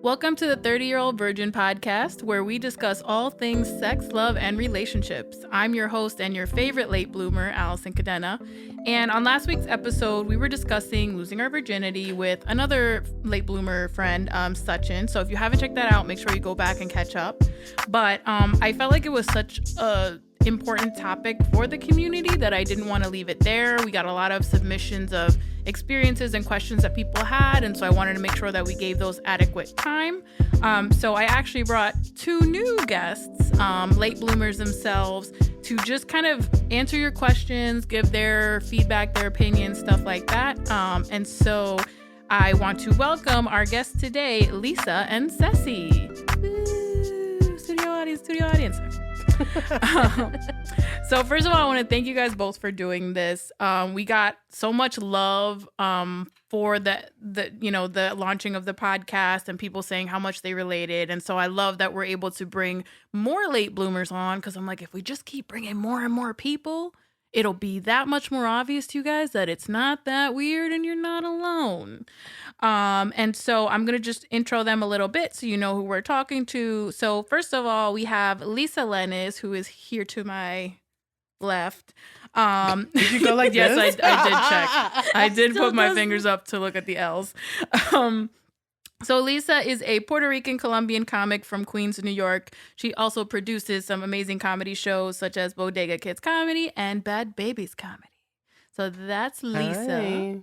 Welcome to the 30-Year-Old Virgin podcast, where we discuss all things sex, love, and relationships. I'm your host and your favorite late bloomer, Allison Cadena. And on last week's episode, we were discussing losing our virginity with another late bloomer friend, Sachin. So if you haven't checked that out, make sure you go back and catch up. But I felt like it was such a important topic for the community that I didn't want to leave it there. We got a lot of submissions of experiences and questions that people had, and so I wanted to make sure that we gave those adequate time. So I actually brought two new guests, late bloomers themselves, to just kind of answer your questions, give their feedback, their opinions, stuff like that. And so I want to welcome our guests today, Lissa and Ceci. Woo! Studio audience. So first of all, I want to thank you guys both for doing this. We got so much love for the launching of the podcast and people saying how much they related. And so I love that we're able to bring more late bloomers on, because I'm like, if we just keep bringing more and more people, it'll be that much more obvious to you guys that it's not that weird and you're not alone. And so I'm going to just intro them a little bit so you know who we're talking to. So first of all, we have Lissa Lenis, who is here to my left. Did you go like yes, this? I did check. I did put my fingers up to look at the L's. So Lissa is a Puerto Rican Colombian comic from Queens, New York. She also produces some amazing comedy shows such as Bodega Kids Comedy and Bad Babies Comedy. So that's Lissa.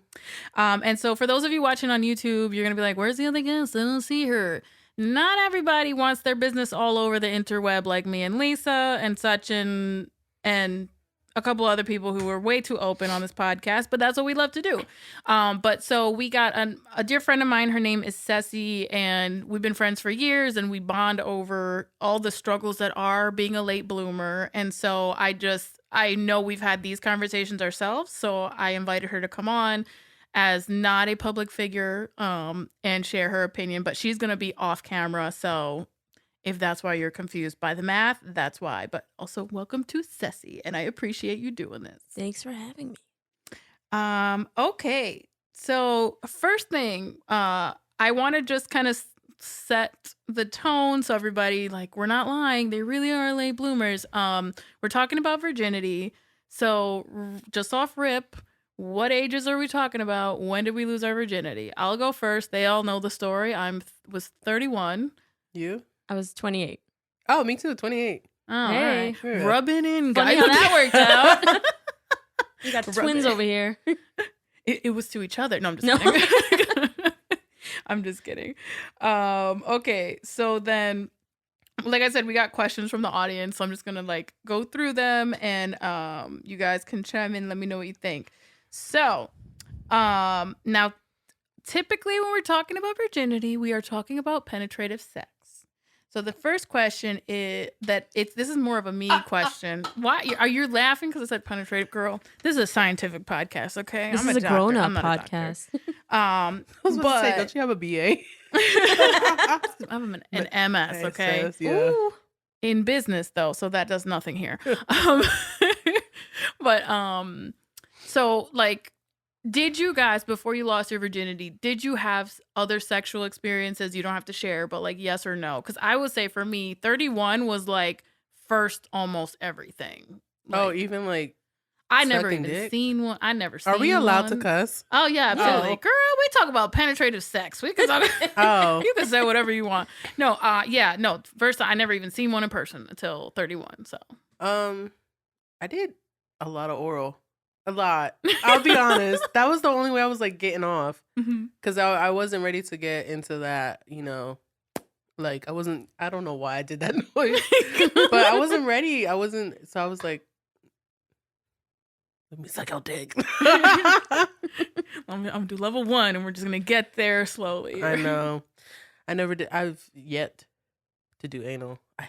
Hi. And so for those of you watching on YouTube, you're going to be like, where's the other guest? I don't see her. Not everybody wants their business all over the interweb like me and Lissa and Sachin and a couple other people who were way too open on this podcast, but that's what we love to do. But so we got a dear friend of mine. Her name is Ceci, and we've been friends for years, and we bond over all the struggles that are being a late bloomer. And so I know we've had these conversations ourselves, so I invited her to come on as not a public figure and share her opinion, but she's going to be off camera. So if that's why you're confused by the math, that's why. But also, welcome to Ceci, and I appreciate you doing this. Thanks for having me. Okay. So first thing, I want to just kind of set the tone so everybody, like, we're not lying. They really are late bloomers. We're talking about virginity. So just off rip, what ages are we talking about? When did we lose our virginity? I'll go first. They all know the story. Was 31. You? I was 28. Oh, me too. 28. Oh, Hey. all right. Yeah. Rubbing in, Funny guys. how that worked out. You got Rub twins it. over here. It was to each other. No, I'm just No. kidding. I'm just kidding. Okay, so then, like I said, we got questions from the audience, so I'm just gonna go through them, and you guys can chime in. Let me know what you think. So, now, typically when we're talking about virginity, we are talking about penetrative sex. So the first question is this is more of a me question. Why are you laughing? Because I said penetrative, girl. This is a scientific podcast, okay? This I'm is a a grown-up I'm not a doctor. podcast. I was about to say, don't you have a BA? I'm an MS, okay? Says, yeah. Ooh. In business though, so that does nothing here. So did you guys, before you lost your virginity, did you have other sexual experiences? You don't have to share, but yes or no? Because I would say for me, 31 was first almost everything. Even I never sucking even dick? seen one. I never seen Are we allowed to one. cuss? Oh yeah, absolutely. Oh. Girl, we talk about penetrative sex. We can talk. Oh. You can say whatever you want. No, no. First, I never even seen one in person until 31. So I did a lot of oral. A lot. I'll be honest. That was the only way I was getting off. Because I wasn't ready to get into that, I don't know why I did that noise. But I wasn't ready. So I was like, let me suck out dick. I'm gonna do level 1, and we're just gonna get there slowly. I know. I never did. I've yet to do anal. I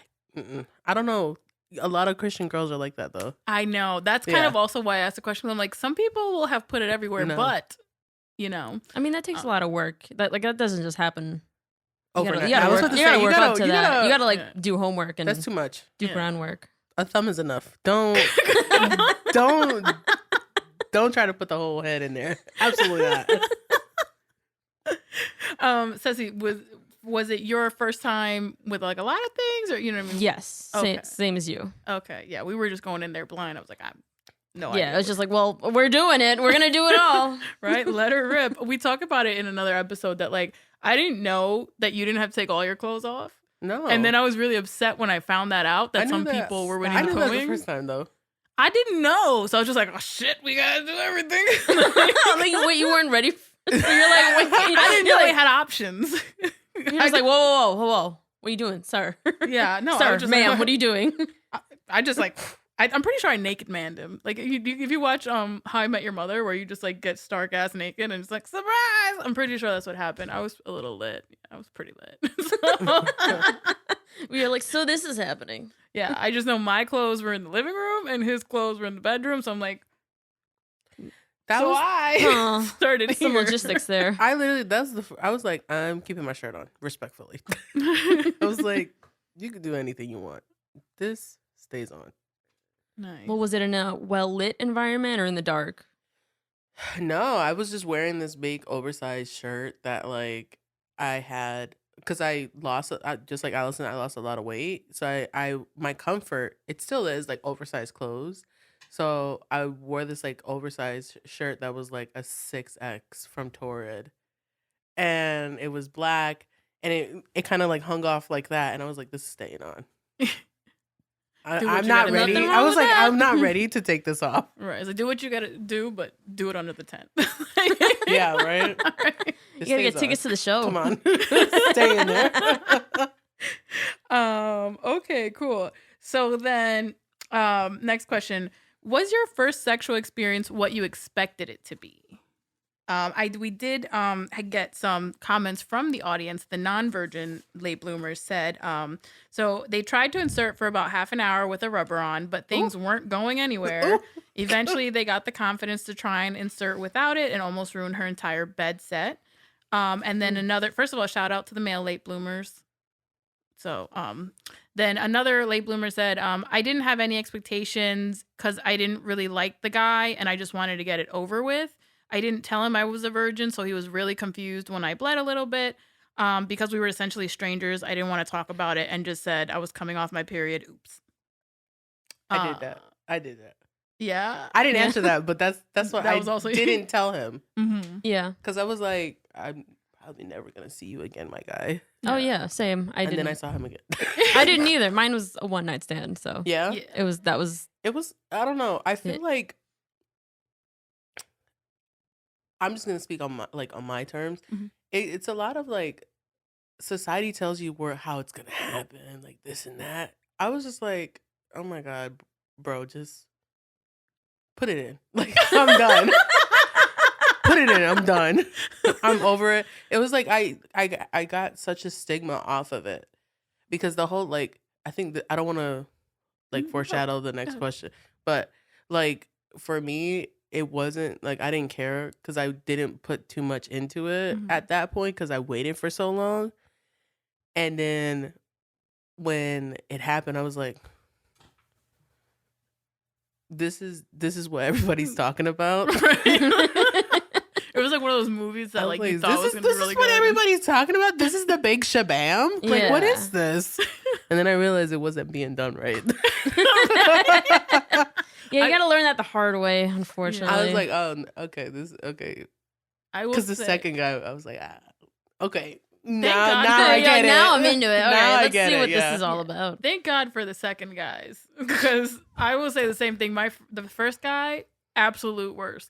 don't know. A lot of Christian girls are like that, though. I know. That's kind of also why I asked the question. I'm like, some people will have put it everywhere, No. but, I mean, that takes a lot of work. That doesn't just happen. You Overnight. gotta I was work, about to you gotta say, work up to that. You gotta Yeah. do homework and That's too much. do Yeah. groundwork. A thumb is enough. Don't try to put the whole head in there. Absolutely not. Ceci, was it your first time with like a lot of things, or you know what I mean? Yes, Okay. same as you. Okay, yeah, we were just going in there blind. I was like, I'm no Yeah, idea. it was just like, well, we're doing it. We're gonna do it all. Right? Let her rip. We talk about it in another episode that like I didn't know that you didn't have to take all your clothes off. No. And then I was really upset when I found that out that some people were winning I the knew that the coin. first time though. I didn't know, so I was just like, "Oh shit, we gotta do everything." Like, wait, you weren't ready. So you're like, wait, I didn't know like, they had options. You're just like, whoa. What are you doing, sir? Yeah, no, I sir, was just ma'am, like, what are you doing? I just like, I'm pretty sure I naked manned him. Like, if you watch How I Met Your Mother, where you just like get stark ass naked and it's like surprise. I'm pretty sure that's what happened. I was a little lit. I was pretty lit. We were like, so this is happening. Yeah, I just know my clothes were in the living room and his clothes were in the bedroom. So I'm like, I started here. Some logistics there. I literally, I was like, I'm keeping my shirt on, respectfully. I was like, you can do anything you want. This stays on. Nice. Well, was it in a well-lit environment or in the dark? No, I was just wearing this big oversized shirt that like I had because I lost, just like Allison, I lost a lot of weight. So my comfort, it still is like oversized clothes. So I wore this like oversized shirt that was like a 6X from Torrid. And it was black and it kind of like hung off like that. And I was like, this is staying on. I'm not ready. I was like, I'm not ready to take this off. Right. It's like, do what you gotta do, but do it under the tent. Yeah, right? Right. You gotta get tickets to the show. Come on. Stay in there. Okay, cool. So then next question. Was your first sexual experience what you expected it to be? We did get some comments from the audience. The non-virgin late bloomers said, so they tried to insert for about half an hour with a rubber on, but things weren't going anywhere. Eventually, they got the confidence to try and insert without it and almost ruined her entire bed set. And then first of all, shout out to the male late bloomers. So then another late bloomer said, I didn't have any expectations because I didn't really like the guy and I just wanted to get it over with. I didn't tell him I was a virgin, so he was really confused when I bled a little bit. Because we were essentially strangers, I didn't want to talk about it and just said I was coming off my period. Oops. I did that. Yeah. I didn't answer that, but that's what That I was also didn't tell him. Mm-hmm. Yeah. Because I was like, I'm probably never going to see you again, my guy. Oh, yeah, same. And then I saw him again. I didn't either. Mine was a one-night stand, so. Yeah? It was, I don't know. I feel like, I'm just going to speak on my terms. Mm-hmm. It's a lot of like, society tells you how it's going to happen, like this and that. I was just like, oh my God, bro, just put it in. Like, I'm done. Put it in. I'm done. I'm over it. It was like I got such a stigma off of it because the whole like I think that I don't want to like foreshadow the next question, but like for me it wasn't like I didn't care because I didn't put too much into it at that point because I waited for so long, and then when it happened, I was like, this is what everybody's talking about. It was like one of those movies that like you thought was going to be really good. This is what everybody's talking about? This is the big shabam? Yeah. Like, what is this? And then I realized it wasn't being done right. Yeah, you got to learn that the hard way, unfortunately. I was like, oh, okay, okay. I will Because the say- second guy, I was like, okay. God Now for- I get it. Now I'm into it. All Now right, I let's get see it, what yeah. this is all about. Thank God for the second guys, because I will say the same thing. The first guy, absolute worst,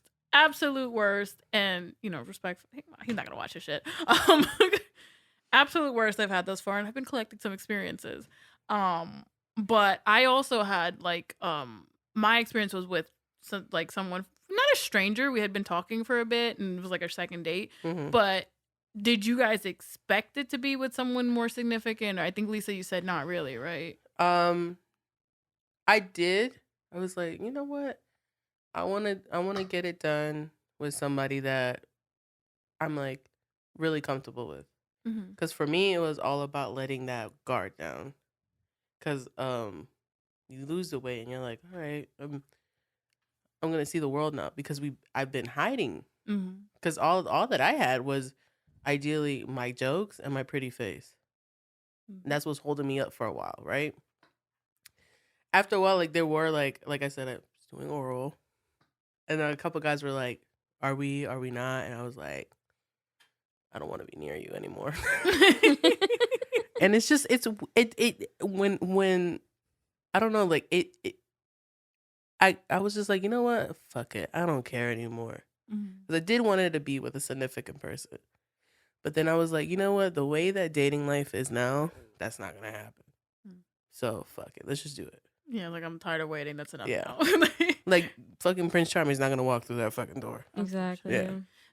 and respect. He's not gonna watch his shit. Absolute worst I've had thus far, and I've been collecting some experiences. But I also had my experience was with someone, not a stranger. We had been talking for a bit, and it was like our second date. Mhm. But did you guys expect it to be with someone more significant? Or I think, Lisa, you said not really, right? I did. I was like, you know what? I want to get it done with somebody that I'm like really comfortable with. Mm-hmm. Because for me, it was all about letting that guard down. Because you lose the weight and you're like, all right, I'm gonna see the world now because I've been hiding. Mm-hmm. Because all that I had was ideally my jokes and my pretty face. And that's what's holding me up for a while, right? After a while, like there were like I said, I was doing oral, and then a couple guys were like, "Are we? Are we not?" And I was like, "I don't want to be near you anymore." And it's just when I don't know, like I was just like, you know what, fuck it, I don't care anymore. Because I did want it to be with a significant person, but then I was like, you know what, the way that dating life is now, that's not gonna happen. So fuck it, let's just do it. Yeah, like I'm tired of waiting. That's enough Yeah. now. Like fucking Prince Charming's not gonna walk through that fucking door. Exactly. Yeah.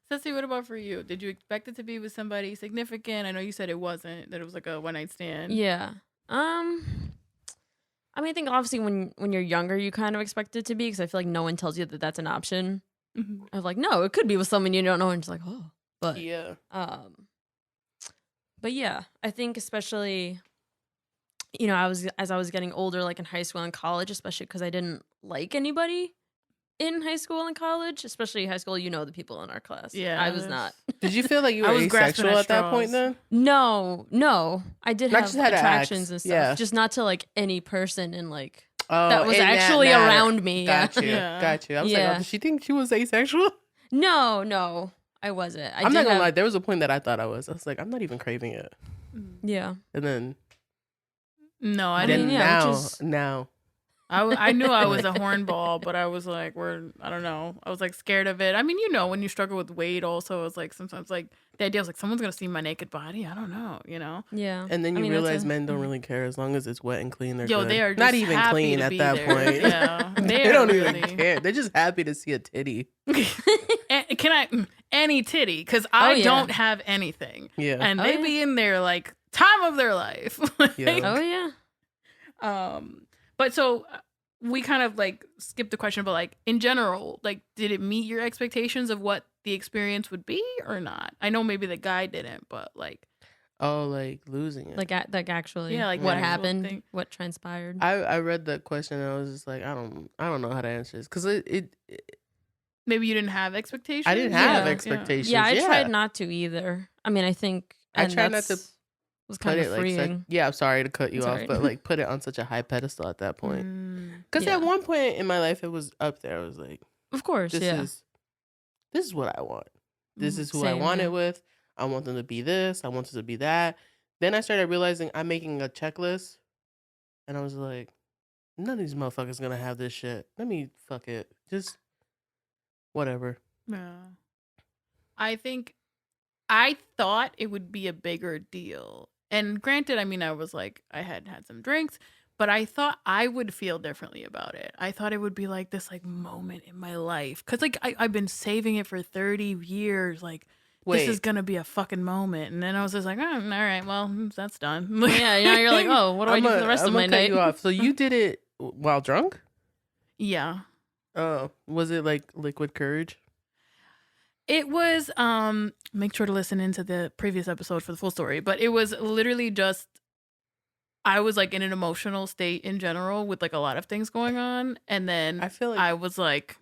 Ceci, what about for you? Did you expect it to be with somebody significant? I know you said it wasn't, that it was like a one night stand. Yeah. I mean, I think obviously when you're younger, you kind of expect it to be, because I feel like no one tells you that that's an option. I was like, no, it could be with someone you don't know, and just like, oh, but Yeah. but yeah, I think especially, you know, as I was getting older, like in high school and college, especially because I didn't like anybody in high school and college, especially high school, you know, the people in our class. Yeah, I was not. Did you feel like you I were was grasping asexual at at that point straws. then? No, I did Not have just had attractions acts, and stuff, yeah. just not to like any person, and like Oh, that was in actually matter. around me. Got you. Yeah. Got you. I was like, Yeah. oh, did she think she was asexual? No, I wasn't. I'm not gonna lie. There was a point that I thought I was. I was like, I'm not even craving it. Yeah. And then, No, I then didn't. yeah, which now, I knew I was a hornball, but I was like, I don't know. I was like scared of it. I mean, you know, when you struggle with weight, also, it's like sometimes like the idea was like someone's gonna see my naked body. I don't know, you know. Yeah. and then I you mean, that's realize a- men don't really care as long as it's wet and clean. They're Yo, good. they are not just even happy clean to at be that there. point. Yeah, they are don't really. even care. They're just happy to see a titty. Can I any titty? Because I yeah. don't have anything, Yeah. and Oh, they yeah. be in there like time of their life. Like, Yeah. Oh yeah. But so we kind of like skipped the question, but like in general, like did it meet your expectations of what the experience would be or not? I know maybe the guy didn't, but like Oh, like losing it. Like actually, Yeah, like what the actual happened, thing. what transpired. I read that question and I was just like, I don't know how to answer this because it maybe you didn't have expectations. I didn't have Yeah. expectations. yeah, I tried not to either. I mean, I think I and tried not to that's- was put kind it of like freeing. yeah. I'm sorry to cut you It's off, alright. but like put it on such a high pedestal at that point. Mm. Because Yeah. at one point in my life, it was up there. I was like, Of course, this yeah. is what I want. This is who I Same, want yeah. it with. I want them to be this. I want them to be that. Then I started realizing I'm making a checklist, and I was like, none of these motherfuckers gonna have this shit. Let me fuck it. Just whatever. Yeah. I think I thought it would be a bigger deal. And granted, I mean, I was like, I had some drinks, but I thought I would feel differently about it. I thought it would be like this like moment in my life. Cause like I've been saving it for 30 years. Like this is going to be a fucking moment. And then I was just like, oh, all right, well, that's done. Yeah, you know, you're like, oh, what do I do for the rest of my cut night? you off. So you did it while drunk? Yeah. Oh, was it like liquid courage? It was make sure to listen into the previous episode for the full story, but it was literally just I was like in an emotional state in general with like a lot of things going on, and then I feel like I was like,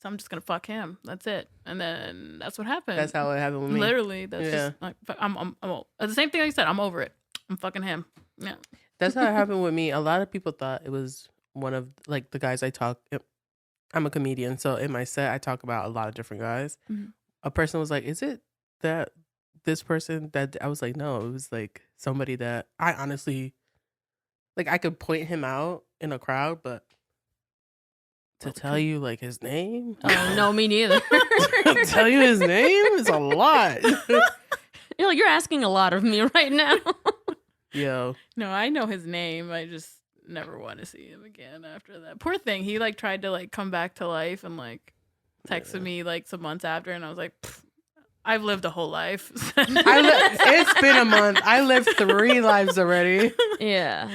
so I'm just gonna fuck him. That's it, and then that's what happened. that's how it happened with me. Literally, that's Yeah. just like I'm the same thing I said. I'm over it. I'm fucking him. Yeah. That's how it happened with me. A lot of people thought it was one of like the guys I talk. I'm a comedian, so in my set I talk about a lot of different guys. Mhm. A person was like, "Is it that this person that?" I was like, "No, it was like somebody that I honestly like. I could point him out in a crowd, but to tell you like his name, Oh no, me neither. tell you his name is a lot." You're like, you're asking a lot of me right now. Yo, No, I know his name. I just never want to see him again after that. Poor thing. He like tried to like come back to life and like texted me like some months after, and I was like, I've lived a whole life. it's been a month. I lived 3 lives already. Yeah.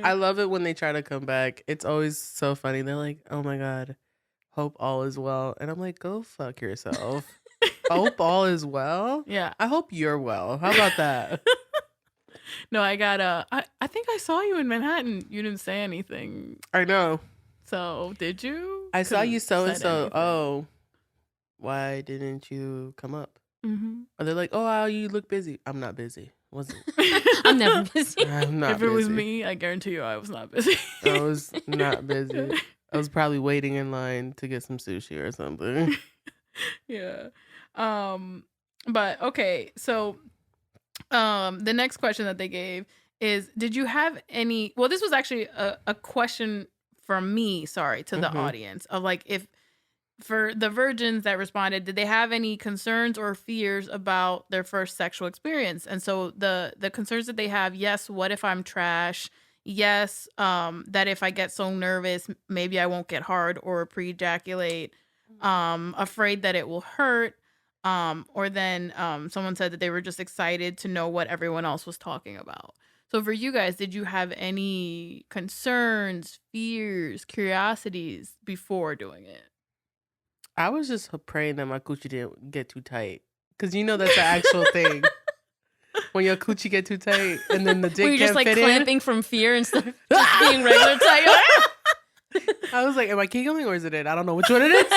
I love it when they try to come back. It's always so funny. They're like, "Oh my god, hope all is well," and I'm like, "Go fuck yourself." Hope all is well. Yeah. I hope you're well. How about that? No, I got I think I saw you in Manhattan. You didn't say anything. I know. So did you? I saw you so and Couldn't so. said anything. Oh, why didn't you come up? Or they're like, "Oh, wow, you look busy." I'm not busy. Wasn't. I'm never busy. I'm not If it was busy. me, I guarantee you I was not busy. I was not busy. I was probably waiting in line to get some sushi or something. Yeah. But okay, so the next question that they gave is, did you have any, well, this was actually a question from me, sorry, to the audience of like, if for the virgins that responded, did they have any concerns or fears about their first sexual experience? And so the concerns that they have, yes, what if I'm trash? Yes, that if I get so nervous, maybe I won't get hard or pre-ejaculate. Afraid that it will hurt. Or then someone said that they were just excited to know what everyone else was talking about. So for you guys, did you have any concerns, fears, curiosities before doing it? I was just praying that my coochie didn't get too tight. Because you know that's the actual thing. When your coochie get too tight and then the dick Were you just can't like fit clamping from fear instead of just being regular tight? I was like, am I giggling or is it? I don't know which one it is.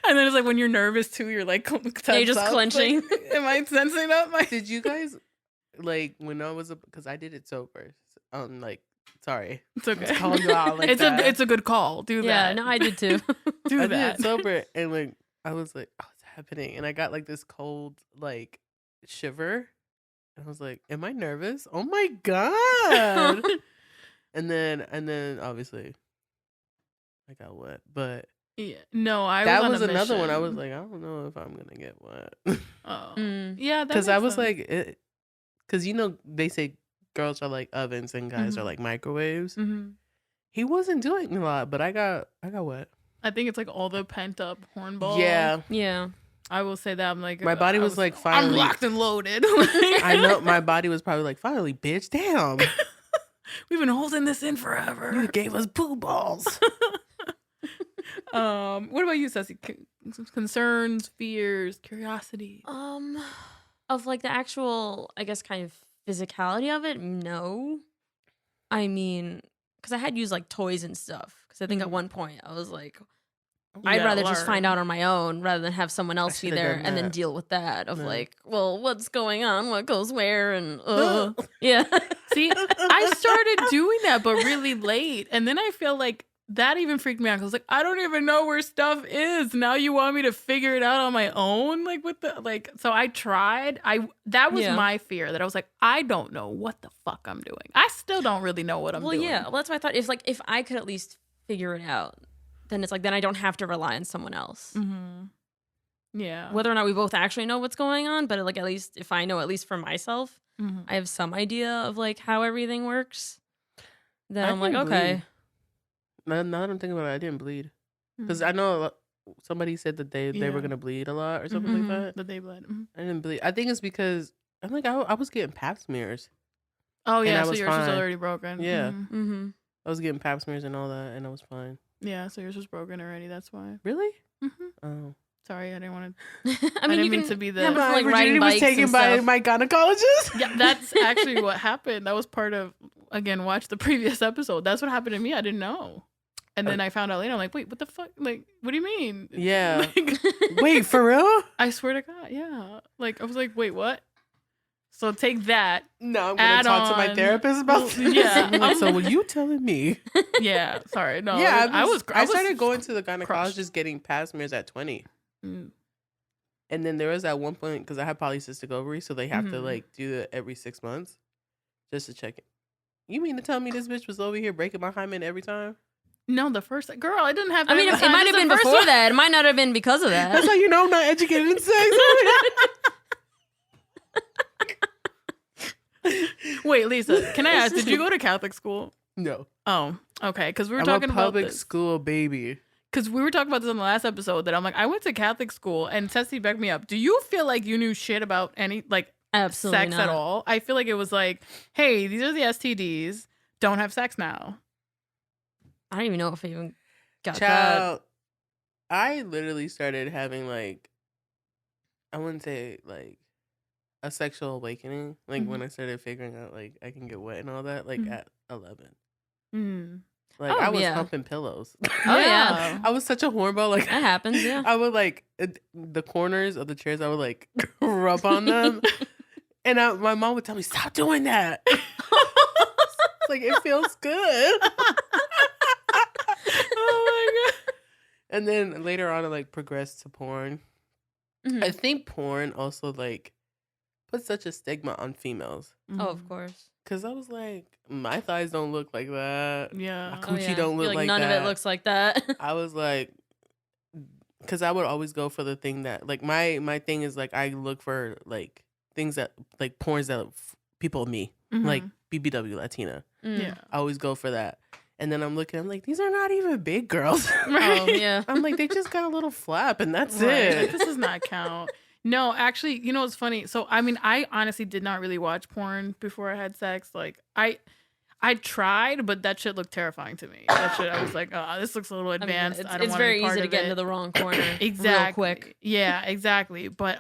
And then it's like when you're nervous too, you're like You're just clenching. Like, am I sensing up? Did you guys, like, when I was, because I did it sober. Like, sorry. It's okay. Just calling you out like it's that. a good call. Do Yeah, that. no, I did too. Do I that. did it sober, and like I was like, "Oh, what's happening?" And I got like this cold, like shiver, and I was like, "Am I nervous? Oh my god!" and then obviously, I got wet, but Yeah. No, I that was was on a another one. I mission. was like, I don't know if I'm gonna get wet, Oh. Mm. Yeah, because I was sense. like, because you know they say girls are like ovens and guys are like microwaves. He wasn't doing a lot, but I got wet. I think it's like all the pent up hornball. Yeah. Yeah. I will say that. I'm like, My body I was like, I'm finally. locked and loaded. I know my body was probably like, finally, bitch, damn. We've been holding this in forever. You gave us poo balls. What about you, Ceci? Concerns, fears, curiosity? Of like the actual, I guess, kind of physicality of it, no. I mean, because I had used like toys and stuff. Because I think at one point I was like, I'd rather just find out on my own rather than have someone else be should've there done and then that. deal with that of No. like, well, what's going on? What goes where? And yeah. See, I started doing that, but really late. And then I feel like that even freaked me out. 'Cause I was like, I don't even know where stuff is. Now you want me to figure it out on my own? Like, what the, like, so I tried. That was Yeah. my fear, that I was like, I don't know what the fuck I'm doing. I still don't really know what I'm doing. Well, yeah. Well, that's why I thought if I could at least figure it out, then it's like, then I don't have to rely on someone else. Yeah. Whether or not we both actually know what's going on, but like at least if I know, at least for myself, I have some idea of like how everything works. Then I'm like, didn't okay. bleed. Now that I'm thinking about it, I didn't bleed. Because I know somebody said that they were going to bleed a lot or something like that. That they bled. I didn't bleed. I think it's because I'm like, I was getting pap smears. Oh, yeah. I So was yours was fine. already broken. Yeah. Mm-hmm. I was getting pap smears and all that, and I was fine. Yeah. So yours was broken already. That's why. Really? Mm-hmm. Oh. Sorry, I didn't want I to. I mean, didn't you mean can to be the. have My like riding virginity was bikes taken and by stuff. my gynecologist. Yeah, that's actually what happened. That was part of, again, watch the previous episode. That's what happened to me. I didn't know. And then I found out later. I'm like, wait, what the fuck? Like, what do you mean? Yeah. Like, Wait, for real? I swear to God, yeah. Like, I was like, wait, what? So take that. No, I'm Add gonna talk to my on- therapist about Well, this. yeah. I'm like, so were you telling me? Yeah, sorry. No, Yeah, I I started going to the crushed. gynecologist getting pap smears at 20. Mm. And then there was at one point, because I have polycystic ovaries, so they have to like do it every 6 months just to check it. You mean to tell me this bitch was over here breaking my hymen every time? No, the first girl, I didn't have. I mean, it might have been before that. It might not have been because of That's that. how you know I'm not educated in sex. Wait, Lisa, can I ask? Did you go to Catholic school? No. Oh, okay. Because we were I'm talking a about public this. school baby. Because we were talking about this in the last episode. That I'm like, I went to Catholic school, and Tessie backed me up. Do you feel like you knew shit about any like Absolutely sex not. at all? I feel like it was like, hey, these are the STDs. Don't have sex now. I don't even know if I even got Child, I literally started having like, I wouldn't say like a sexual awakening. Like when I started figuring out like I can get wet and all that, like at 11. Like, Oh, I was yeah. humping pillows. Oh, yeah. I was such a hornball. Like, That happens, yeah. I would, like, the corners of the chairs, I would, like, rub on them. And my mom would tell me, stop doing that. It's like, it feels good. Oh my god. And then later on, I, like, progressed to porn. Mhm. I think porn also, like, put such a stigma on females. Oh, of course. Because I was like, my thighs don't look like that. Yeah. My Oh, coochie yeah. don't You're look like none that. of it looks like that. I was like, because I would always go for the thing that, like, my thing is, like, I look for, like, things that, like, porns that people me, like BBW Latina. Yeah. I always go for that. And then I'm like, these are not even big girls. Oh, yeah. I'm like, they just got a little flap and that's Right. it. Like, this does not count. No, actually, you know what's funny? So, I mean, I honestly did not really watch porn before I had sex. Like, I tried, but that shit looked terrifying to me. That shit, I was like, oh, this looks a little I mean, advanced. I don't it's want to very be part easy to of get it. into the wrong corner Exactly. real quick. Yeah, exactly. But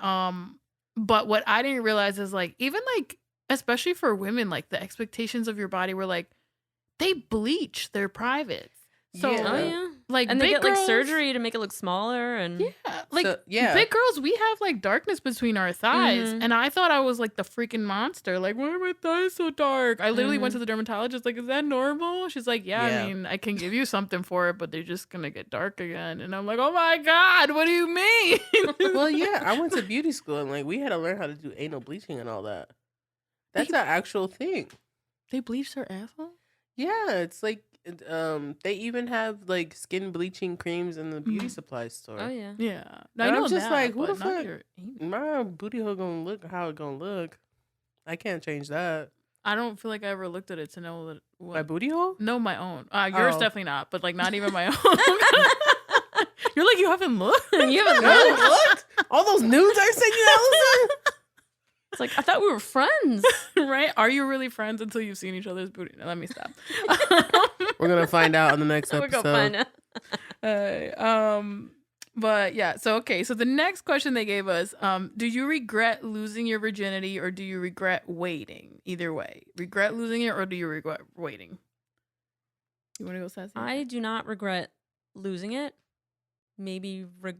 what I didn't realize is, like, even, like, especially for women, like, the expectations of your body were like, they bleach their privates. So, Yeah. Oh, yeah. like, And they big get, like, girls- surgery to make it look smaller. And Yeah, like, So, yeah. big girls, we have, like, darkness between our thighs. Mhm. And I thought I was, like, the freaking monster. Like, why are my thighs so dark? I literally went to Mhm. the dermatologist, like, is that normal? She's like, yeah, Yeah. I mean, I can give you something for it, but they're just gonna get dark again. And I'm like, oh my God, what do you mean? Well, yeah, I went to beauty school and, like, we had to learn how to do anal bleaching and all that. That's an actual thing. They bleach their asshole? Yeah, it's like, they even have, like, skin bleaching creams in the beauty Mhm. supply store. oh, yeah. Yeah. And I I'm know just that, like, who but the not fuck- your anus. My booty hole gonna look how it gonna look. I can't change that. I don't feel like I ever looked at it to know that. What, My booty hole? no, my own. Yours Oh. definitely not, but like not even my own. You're like, you haven't looked? You haven't No, looked? what? All those nudes I sent you, Allison? It's like, I thought we were friends. Right? Are you really friends until you've seen each other's booty? Now, let me stop. We're gonna find out on the next We're episode. going to find out. But yeah, so okay. So the next question they gave us, do you regret losing your virginity or do you regret waiting? Either way. Regret losing it or do you regret waiting? You want to go, Sassy? I do not regret losing it. Maybe I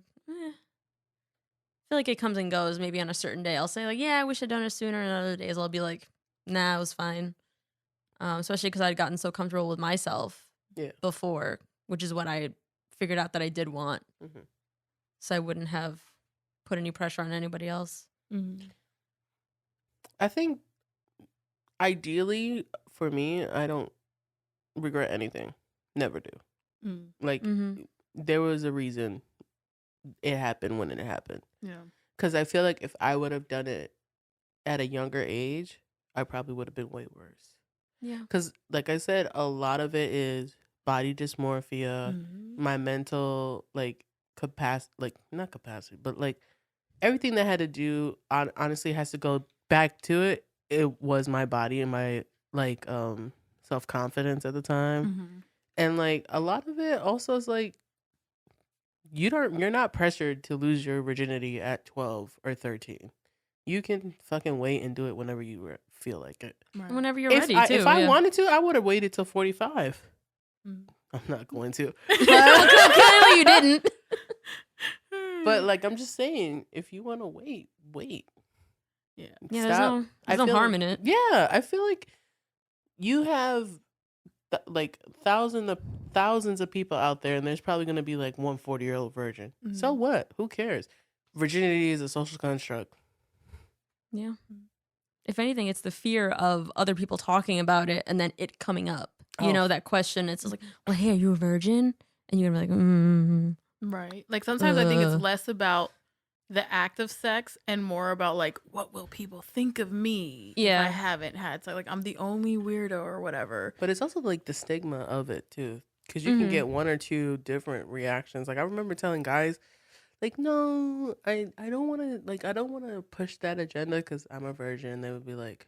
feel like it comes and goes. Maybe on a certain day I'll say like, yeah, I wish I'd done it sooner. And other days I'll be like, nah, it was fine. Especially because I'd gotten so comfortable with myself before, which is what I figured out that I did want. Mhm. So I wouldn't have put any pressure on anybody else. Mhm. I think ideally for me, I don't regret anything. Never do. Mm. Like Mm-hmm. there was a reason it happened when it happened. Yeah. Because I feel like if I would have done it at a younger age, I probably would have been way worse. Yeah. Because, like I said, a lot of it is body dysmorphia, Mhm. my mental, like, capacity, like, not capacity, but, like, everything that had to do, honestly, has to go back to it. It was my body and my, like, self-confidence at the time. Mhm. And, like, a lot of it also is, like, you're not pressured to lose your virginity at 12 or 13. You can fucking wait and do it whenever you feel like it. Right. Whenever you're If ready, I, too. if I yeah. wanted to, I would have waited till 45. Mm. I'm not going to. Well, clearly you didn't. But, like, I'm just saying, if you want to wait. Yeah. Yeah, Stop. there's no feel harm like- in it. Yeah, I feel like you have like thousands of people out there, and there's probably gonna be like one 40-year-old virgin. So Mhm. what? Who cares? Virginity is a social construct. Yeah. If anything, it's the fear of other people talking about it and then it coming up. You Oh. know, that question. It's just like, well, hey, are you a virgin? And you're going to be like, Right. Like sometimes I think it's Ugh. less about the act of sex and more about like what will people think of me Yeah. if I haven't had sex. Like I'm the only weirdo or whatever. But it's also like the stigma of it too, because you can get one or two different reactions. Like I remember telling guys, like, no, I don't want to, like, I don't want to push that agenda because I'm a virgin. They would be like,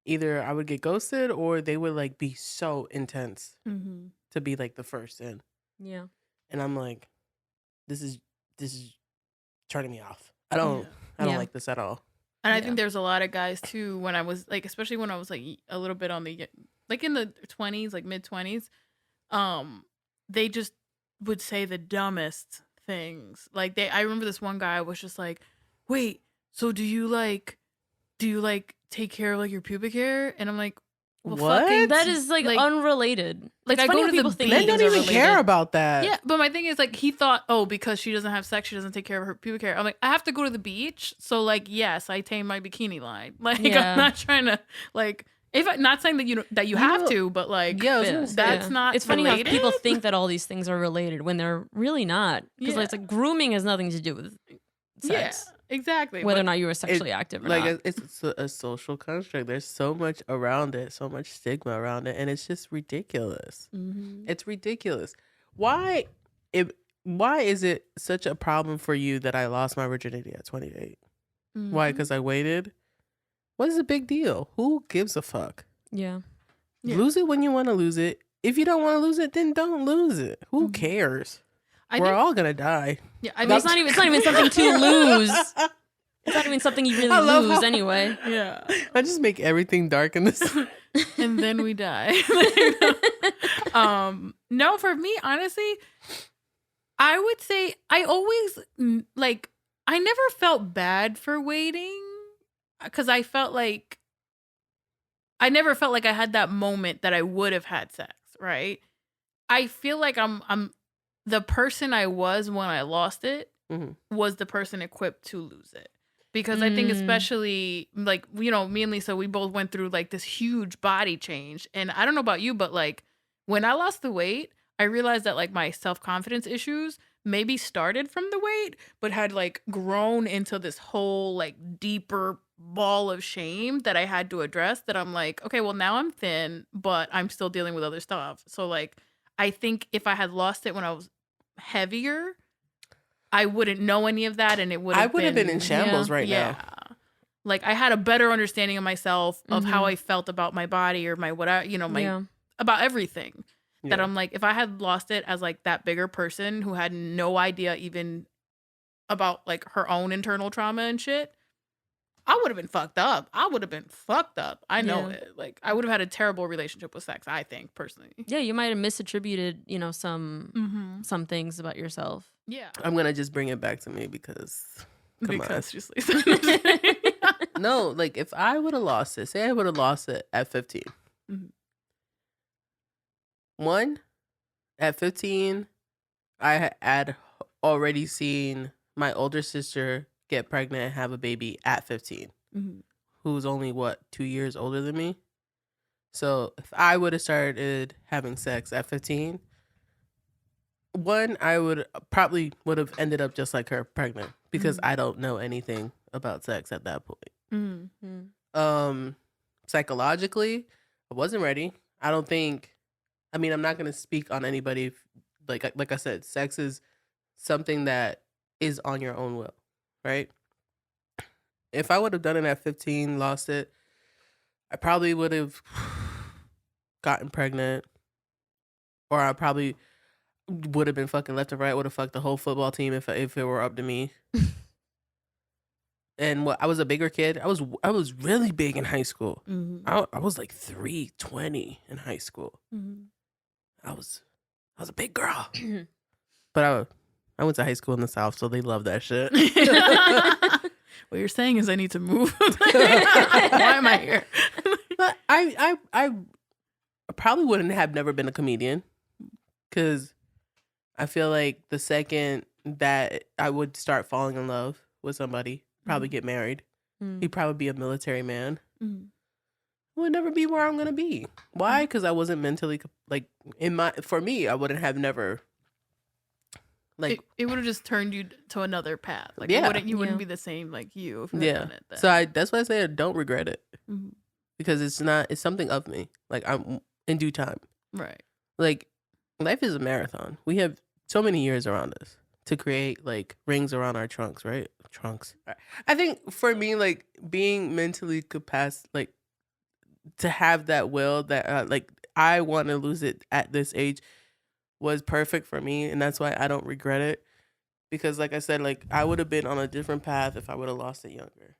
either I would get ghosted or they would like be so intense Mm-hmm. to be like the first in. yeah. And I'm like, this is turning me off. I don't Yeah. like this at all. And I Yeah. think there's a lot of guys too when I was like, especially when I was like a little bit on the like in the 20s, like mid-20s, they just would say the dumbest things. Like I remember this one guy was just like, "Wait, so do you take care of like your pubic hair?" And I'm like, "Well, What? fucking That is like unrelated. Like, It's I funny go how to people the think Men things don't are even related. care about that. yeah." But my thing is like he thought, oh, because she doesn't have sex, she doesn't take care of her pubic hair. I'm like, I have to go to the beach, so like yes, I tame my bikini line. Like Yeah. I'm not trying to like. If I'm not saying that you have know, to, but like yeah, I was gonna say, that's not. It's funny related? how people think that all these things are related when they're really not. Because Yeah. it's like grooming has nothing to do with sex. Yeah, exactly. Whether or But not you were sexually active or like not. it's a social construct. There's so much around it, so much stigma around it, and it's just ridiculous. It's ridiculous. Why is it such a problem for you that I lost my virginity at 28? Why? Because I waited. What is the big deal? Who gives a fuck? Yeah. Yeah. Lose it when you want to lose it. If you don't want to lose it, then don't lose it. Who cares? I We're think, all gonna die. yeah, I mean, it's not even something to lose. It's not even something you really I love lose how- anyway. yeah. I just make everything dark in this. And then we die. No, for me, honestly, I would say I always like I never felt bad for waiting because I felt like I never felt like I had that moment that I would have had sex, right? I feel like I'm the person I was when I lost it Mhm. was the person equipped to lose it. Because I think especially like, you know, me and Lisa, we both went through like this huge body change. And I don't know about you, but like when I lost the weight, I realized that like my self-confidence issues maybe started from the weight, but had like grown into this whole like deeper ball of shame that I had to address that I'm like, okay, well now I'm thin, but I'm still dealing with other stuff. So like, I think if I had lost it when I was heavier, I wouldn't know any of that, and it would. I would have been in shambles right now. Like I had a better understanding of myself, of how I felt about my body or my whatever, you know, my about everything. That Yeah. I'm like, if I had lost it as like that bigger person who had no idea even about like her own internal trauma and shit, I would have been fucked up. I know Yeah. it. Like I would have had a terrible relationship with sex, I think, personally. Yeah, you might have misattributed, you know, some things about yourself. Yeah. I'm gonna just bring it back to me because Because she's no, like if I would have lost it, say I would have lost it at 15. Mhm. One, at 15, I had already seen my older sister get pregnant and have a baby at 15, who's only 2 years older than me. So if I would have started having sex at 15, one, I would have ended up just like her, pregnant, because I don't know anything about sex at that point. Psychologically, I wasn't ready. I don't think. I mean, I'm not gonna speak on anybody. Like I said, sex is something that is on your own will, right? If I would have done it at 15, lost it, I probably would have gotten pregnant, or I probably would have been fucking left and right. Would have fucked the whole football team if it were up to me. And I was a bigger kid. I was really big in high school. I was like 320 in high school. I was a big girl. But I went to high school in the South, so they love that shit. What you're saying is I need to move. Why am I here? But I probably wouldn't have never been a comedian, because I feel like the second that I would start falling in love with somebody, probably get married, he'd probably be a military man. Would never be where I'm gonna be. Why? Because I wasn't mentally like for me, I wouldn't have never. Like it would have just turned you to another path. Like Yeah. you wouldn't be the same like you if you had done it then. So that's why I say I don't regret it, because it's something of me. Like I'm in due time. Right. Like life is a marathon. We have so many years around us to create like rings around our trunks, right? Trunks. I think for me, like being mentally capacitated, like to have that will that like I want to lose it at this age was perfect for me, and that's why I don't regret it, because like I said, like I would have been on a different path if I would have lost it younger,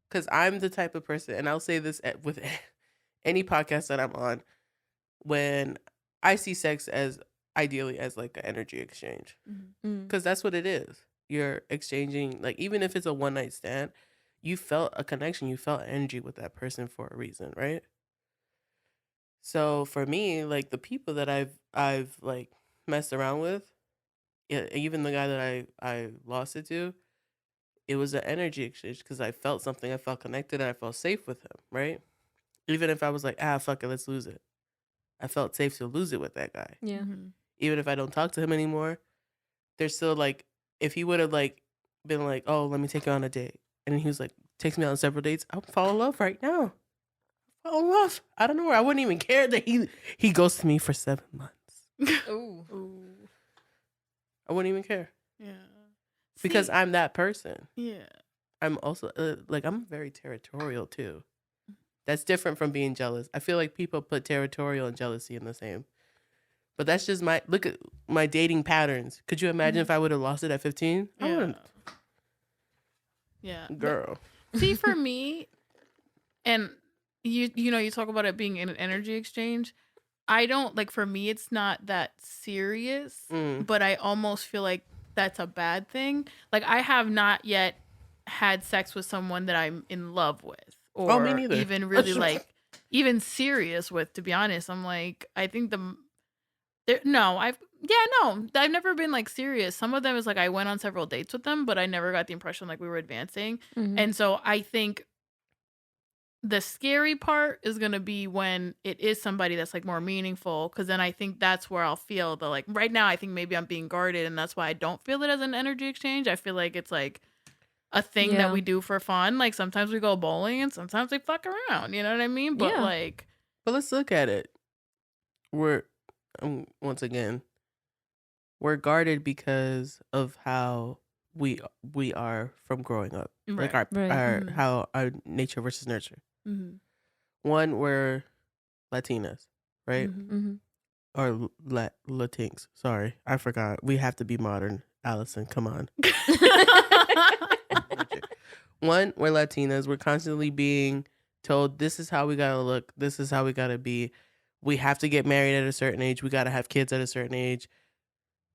because I'm the type of person, and I'll say this with any podcast that I'm on, when I see sex as ideally as like an energy exchange, because that's what it is. You're exchanging, like, even if it's a one night stand, you felt a connection, you felt energy with that person for a reason, right? So for me, like, the people that I've like messed around with, yeah, even the guy that I lost it to, it was an energy exchange because I felt something, I felt connected, and I felt safe with him, right? Even if I was like, fuck it, let's lose it. I felt safe to lose it with that guy. Yeah. Even if I don't talk to him anymore, there's still like, if he would have like been like, oh, let me take you on a date, and he was like, takes me on several dates, I would fall in love right now. Fall in love. I don't know. I wouldn't even care that he ghosted me for 7 months. Ooh. I wouldn't even care Yeah. because See, I'm that person. yeah. I'm also like, I'm very territorial too. That's different from being jealous. I feel like people put territorial and jealousy in the same. But that's just look at my dating patterns. Could you imagine if I would have lost it at 15? I Yeah. wouldn't. Yeah. Girl. See, for me, and you know, you talk about it being an energy exchange. I don't like, for me, it's not that serious, but I almost feel like that's a bad thing. Like, I have not yet had sex with someone that I'm in love with, Oh, me or neither. even really like even serious with. To be honest, I'm like, I think I've never been like serious. Some of them is like I went on several dates with them, but I never got the impression like we were advancing. And so I think the scary part is going to be when it is somebody that's like more meaningful, because then I think that's where I'll feel the, like, right now I think maybe I'm being guarded, and that's why I don't feel it as an energy exchange. I feel like it's like a thing that we do for fun. Like, sometimes we go bowling and sometimes we fuck around, you know what I mean? But like, but let's look at it. We're once again, we're guarded because of how we are from growing up. Like right. our how our nature versus nurture. One, we're Latinas, right? Or Latinx. Sorry, I forgot. We have to be modern. Allison, come on. One, we're Latinas. We're constantly being told this is how we gotta look. This is how we gotta be. We have to get married at a certain age. We gotta have kids at a certain age.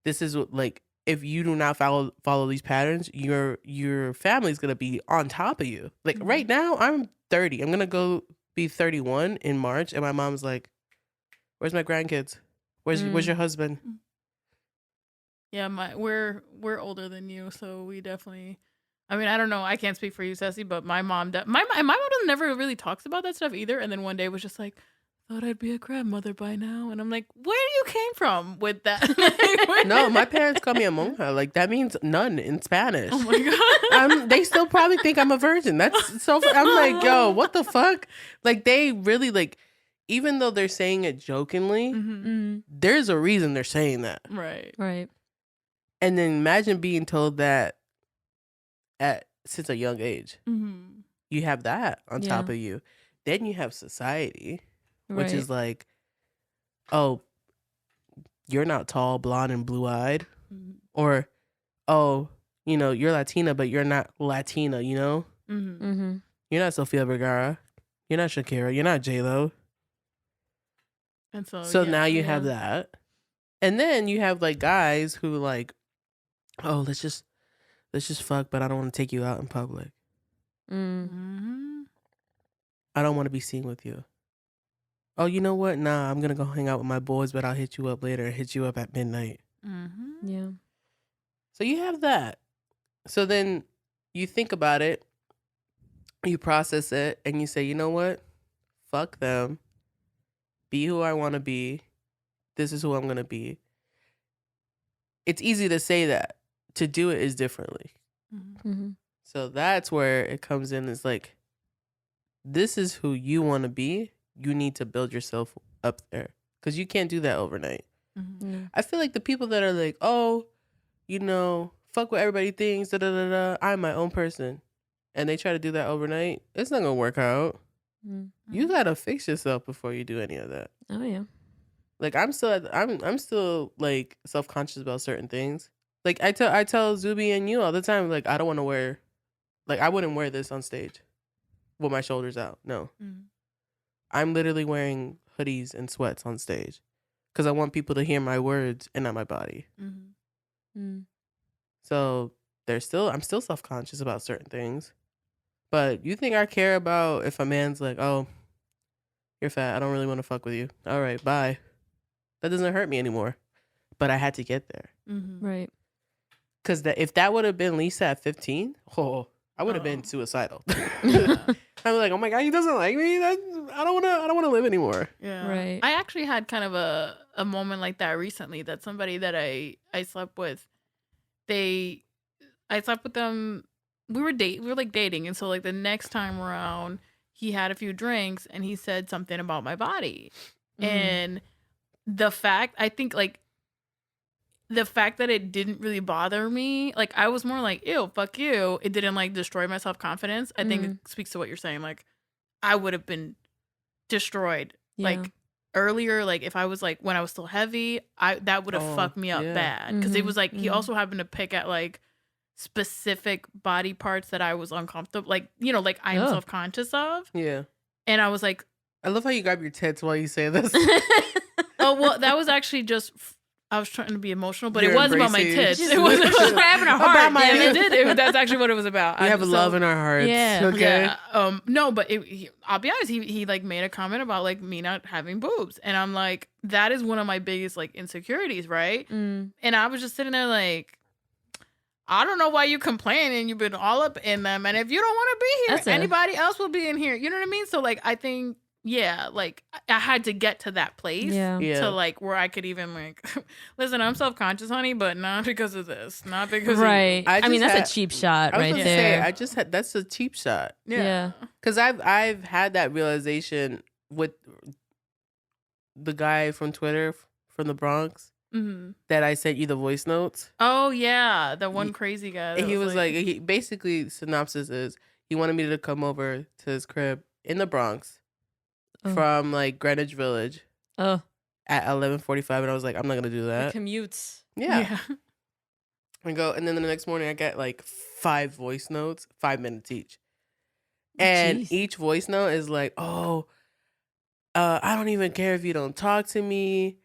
This is what, like, if you do not follow these patterns, your family's gonna be on top of you. Like, right now, I'm 30. I'm gonna go be 31 in March, and my mom's like, "Where's my grandkids? Where's your husband?" Yeah, we're older than you, so we definitely. I mean, I don't know. I can't speak for you, Ceci, but my mom never really talks about that stuff either. And then one day was just like, thought I'd be a grandmother by now, and I'm like, where you came from with that? No, my parents call me a monja. Like, that means nun in Spanish. Oh my god. They still probably think I'm a virgin. That's so. I'm like, yo, what the fuck? Like, they really, like, even though they're saying it jokingly, there's a reason they're saying that. Right. And then imagine being told that since a young age. You have that on top of you. Then you have society, which is like, oh, you're not tall, blonde, and blue-eyed. Or, oh, you know, you're Latina, but you're not Latina, you know? You're not Sofia Vergara. You're not Shakira. You're not J-Lo. And so now you have that. And then you have, like, guys who, like, oh, let's just fuck, but I don't want to take you out in public. I don't want to be seen with you. Oh, you know what? Nah, I'm going to go hang out with my boys, but I'll hit you up later and hit you up at midnight. Yeah. So you have that. So then you think about it, you process it, and you say, you know what? Fuck them. Be who I want to be. This is who I'm going to be. It's easy to say that. To do it is differently. So that's where it comes in. It's like, this is who you want to be. You need to build yourself up there, because you can't do that overnight. I feel like the people that are like, oh, you know, fuck what everybody thinks, da da da da, I'm my own person, and they try to do that overnight, it's not gonna work out. You gotta fix yourself before you do any of that. Oh yeah. Like, I'm still like self-conscious about certain things. Like, I tell Zuby and you all the time, like, I don't want to wear, like, I wouldn't wear this on stage with my shoulders out. No. I'm literally wearing hoodies and sweats on stage because I want people to hear my words and not my body. Mm-hmm. Mm. So I'm still self-conscious about certain things. But you think I care about if a man's like, oh, you're fat, I don't really want to fuck with you. All right, bye. That doesn't hurt me anymore. But I had to get there. Mm-hmm. Right. Because if that would have been Lisa at 15, I would have been suicidal. Yeah. I'm like, oh my God, he doesn't like me. I don't want to live anymone. Yeah. Right. I actually had kind of a moment like that recently, that somebody that I slept with, I slept with them. We were like dating. And so like the next time around, he had a few drinks and he said something about my body. And the fact that it didn't really bother me, like I was more like, ew, fuck you. It didn't like destroy my self-confidence. I think it speaks to what you're saying. Like I would have been destroyed. Yeah. Like earlier, like if I was like, when I was still heavy, that would have fucked me up bad. Because it was like, he also happened to pick at like specific body parts that I was uncomfortable, like, you know, like I'm self-conscious of. Yeah. And I was like, I love how you grab your tits while you say this. oh, well, that was actually just, I was trying to be emotional, but You're it wasn't about my embracing- tits. Just It wasn't grabbing a heart. About my- Yeah, that's actually what it was about. We have love in our hearts. Yeah. Okay. Yeah. No, but I'll be honest. He like made a comment about like me not having boobs, and I'm like, that is one of my biggest like insecurities, right? And I was just sitting there like, I don't know why you complaining. You've been all up in them, and if you don't want to be here, anybody else will be in here. You know what I mean? So like, I think. Yeah, like I had to get to that place to like where I could even like, listen, I'm self-conscious, honey, but not because of this, not because right. of I mean, that's a cheap shot right there. That's a cheap shot. Yeah. Because I've had that realization with the guy from Twitter from the Bronx that I sent you the voice notes. Oh yeah, the one crazy guy. And he was like, basically synopsis is he wanted me to come over to his crib in the Bronx. From like Greenwich Village at 11:45, and I was like, I'm not gonna do that. The commutes. Yeah. And then the next morning I get like 5 voice notes, 5 minutes each, and each voice note is like, I don't even care if you don't talk to me,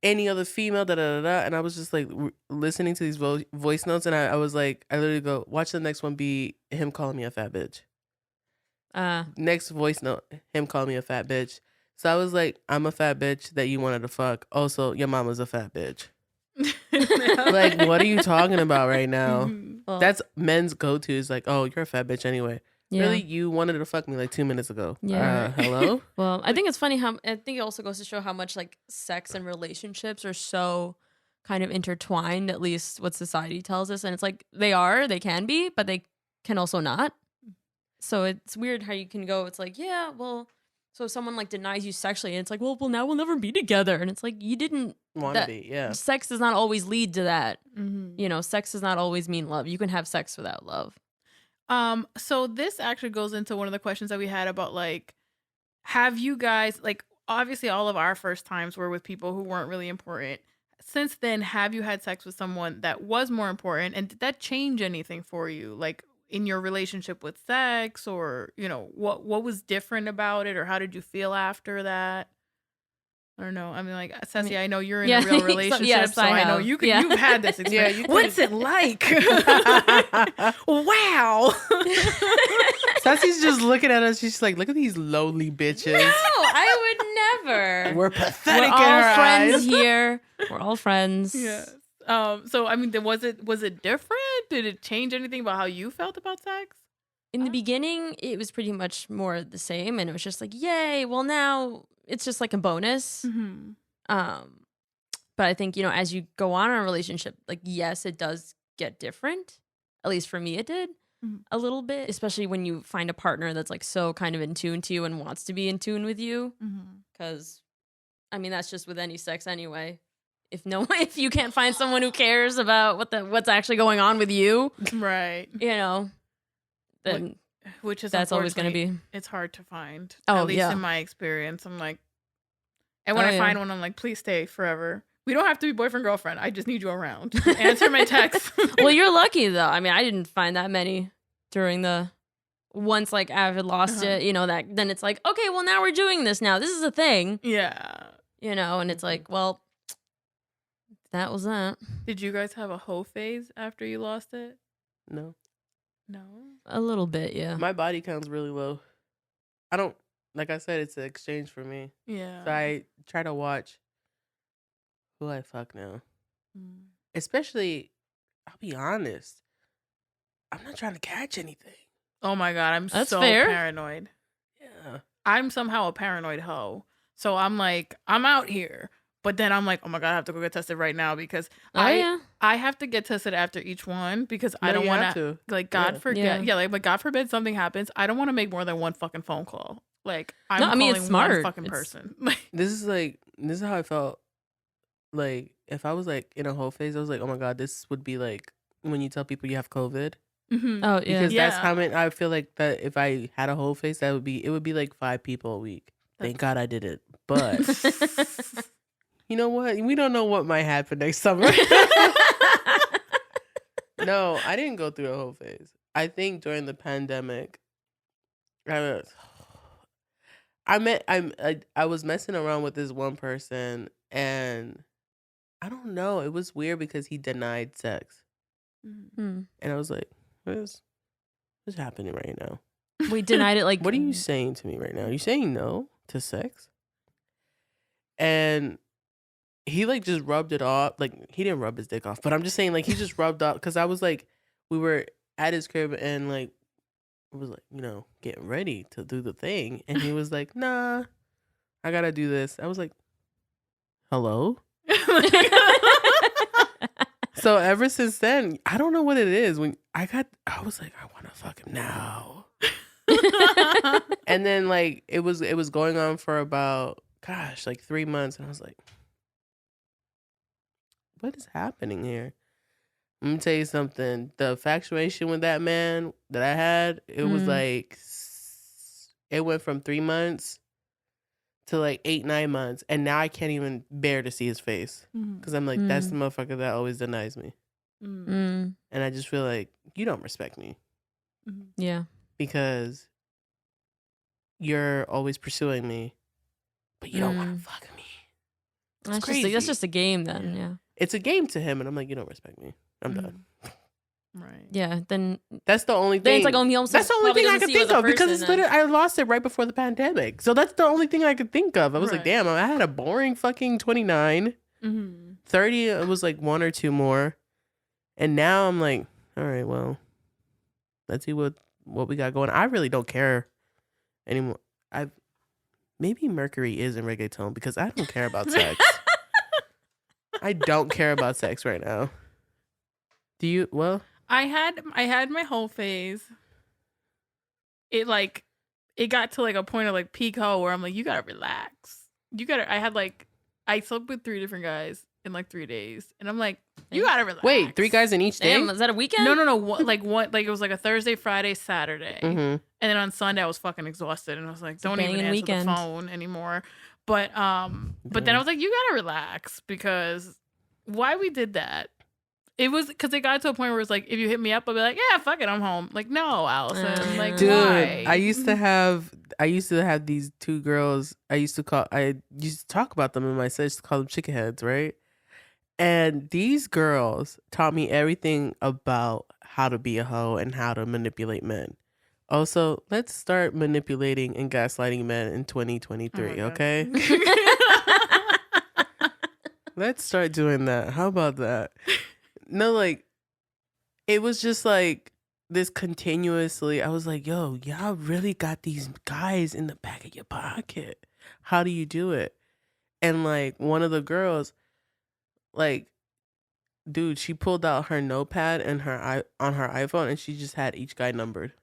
any other female, da da da da. And I was just like listening to these voice notes, and I was like, I literally go, watch the next one be him calling me a fat bitch. Next voice note, him calling me a fat bitch. So I was like, I'm a fat bitch that you wanted to fuck. Also, your mama's a fat bitch. Like, what are you talking about right now? Well, That's men's go-to is like, oh, you're a fat bitch anyway. Yeah. Really, you wanted to fuck me like 2 minutes ago. Yeah. Hello? Well, I think it's funny how, I think it also goes to show how much like sex and relationships are so kind of intertwined, at least what society tells us. And it's like, they can be, but they can also not. So it's weird how you can go, it's like, yeah, well, so if someone like denies you sexually and it's like, well, now we'll never be together. And it's like, you didn't want to be, yeah. Sex does not always lead to that. You know, sex does not always mean love. You can have sex without love. So this actually goes into one of the questions that we had about like, have you guys, like, obviously all of our first times were with people who weren't really important. Since then, have you had sex with someone that was more important? And did that change anything for you? Like, in your relationship with sex, or, you know, what was different about it, or how did you feel after that? I don't know. I mean, like, Ceci, I know you're in a real relationship, so I know you've had this experience. What's it like? Wow. Ceci's just looking at us. She's just like, look at these lowly bitches. No, I would never. We're pathetic. We're in all her friends eyes. here. We're all friends. Yes. So I mean, was it different? Did it change anything about how you felt about sex? In the beginning, it was pretty much more the same, and it was just like, yay, well, now it's just like a bonus. But I think, you know, as you go on in a relationship, like, yes, it does get different. At least for me, it did a little bit, especially when you find a partner that's like so kind of in tune to you and wants to be in tune with you. Because, I mean, that's just with any sex anyway. If you can't find someone who cares about what's actually going on with you, right? You know, then which is that's always going to be. It's hard to find. Oh, at least in my experience, I'm like, and when I find one, I'm like, please stay forever. We don't have to be boyfriend girlfriend. I just need you around. Answer my texts. Well, you're lucky though. I mean, I didn't find that many during once like I've lost Uh-huh. it, you know, that then it's like, okay, well now we're doing this now. This is a thing, Yeah. you know, and it's like, well, that was that. Did you guys have a hoe phase after you lost it? No. No. A little bit, yeah. My body count's really low. I don't, like I said, it's an exchange for me. Yeah. So I try to watch who I fuck now. Mm. Especially, I'll be honest, I'm not trying to catch anything. Oh my God, I'm That's so fair. paranoid. Yeah. I'm somehow a paranoid hoe. So I'm like, I'm out here. But then I'm like, oh my God, I have to go get tested right now because Yeah. I have to get tested after each one because I No, don't you want have to, to. like, God Yeah. forget. Yeah. Yeah, like, but God forbid something happens. I don't want to make more than one fucking phone call. Like, I'm No, I mean, calling it's one smart. fucking It's- person. Like, This is how I felt. Like, if I was like in a whole phase, I was like, oh my God, this would be like when you tell people you have COVID. mhm. Oh, yeah. Because that's how Yeah. many, I feel like that if I had a whole phase, it would be like 5 people a week. Thank God I didn't. But you know what? We don't know what might happen next summer. No, I didn't go through a whole phase. I think during the pandemic, I was messing around with this one person, and I don't know. It was weird because he denied sex, Mhm. Hmm. and I was like, "What's happening right now? We denied it like What are you saying to me right now? You saying no to sex?" And he like just rubbed it off. Like he didn't rub his dick off, but I'm just saying like he just rubbed off because I was like, we were at his crib and like I was like, you know, getting ready to do the thing, and he was like, "Nah, I gotta do this." I was like, "Hello." So ever since then, I don't know what it is. I was like, I want to fuck him now. And then like it was going on for about like 3 months, and I was like, what is happening here? Let me tell you something. The infatuation with that man that I had, it was Mm. like it went from 3 months to like 8-9 months, and now I can't even bear to see his face Mhm. because I'm like, that's the motherfucker that always denies me, Mm. and I just feel like you don't respect me Mhm. Yeah. because you're always pursuing me, but you don't want to fuck me. That's crazy. that's just a game then, Yeah. yeah. It's a game to him, and I'm like, you don't respect me. I'm done. Right. Yeah, then That's the only thing. Then it's like, he almost that's the only probably thing I doesn't could see you as think a of because person it's then. literally I lost it right before the pandemic, so that's the only thing I could think of. I was like, Right. damn, I had a boring fucking 29, Mm-hmm. 30. It was like 1 or 2 more, and now I'm like, all right, well, let's see what we got going. I really don't care anymore. Maybe Mercury is in reggaeton because I don't care about sex. I don't care about sex right now. Do you? Well, I had my whole phase. It got to like a point of like peak hoe where I'm like, you gotta relax. I slept with 3 different guys in like 3 days, and I'm like, you gotta relax. wait, 3 guys in each day? Damn, is that a weekend? No. One, it was like a Thursday, Friday, Saturday, Mm-hmm. and then on Sunday I was fucking exhausted, and I was like, don't even banging answer weekend. the phone anymore. But then I was like, you gotta relax because why we did that? It was because it got to a point where it's like, if you hit me up, I'll be like, yeah, fuck it, I'm home. Like, no, Allison, like, Dude, why? I used to have these 2 girls. I used to talk about them in my set. I used to call them chicken heads, right? And these girls taught me everything about how to be a hoe and how to manipulate men. Also, let's start manipulating and gaslighting men in 2023, God. okay? Let's start doing that. How about that? No, like, it was just like this continuously. I was like, yo, y'all really got these guys in the back of your pocket. How do you do it? And like one of the girls, like, dude, she pulled out her notepad and on her iPhone, and she just had each guy numbered.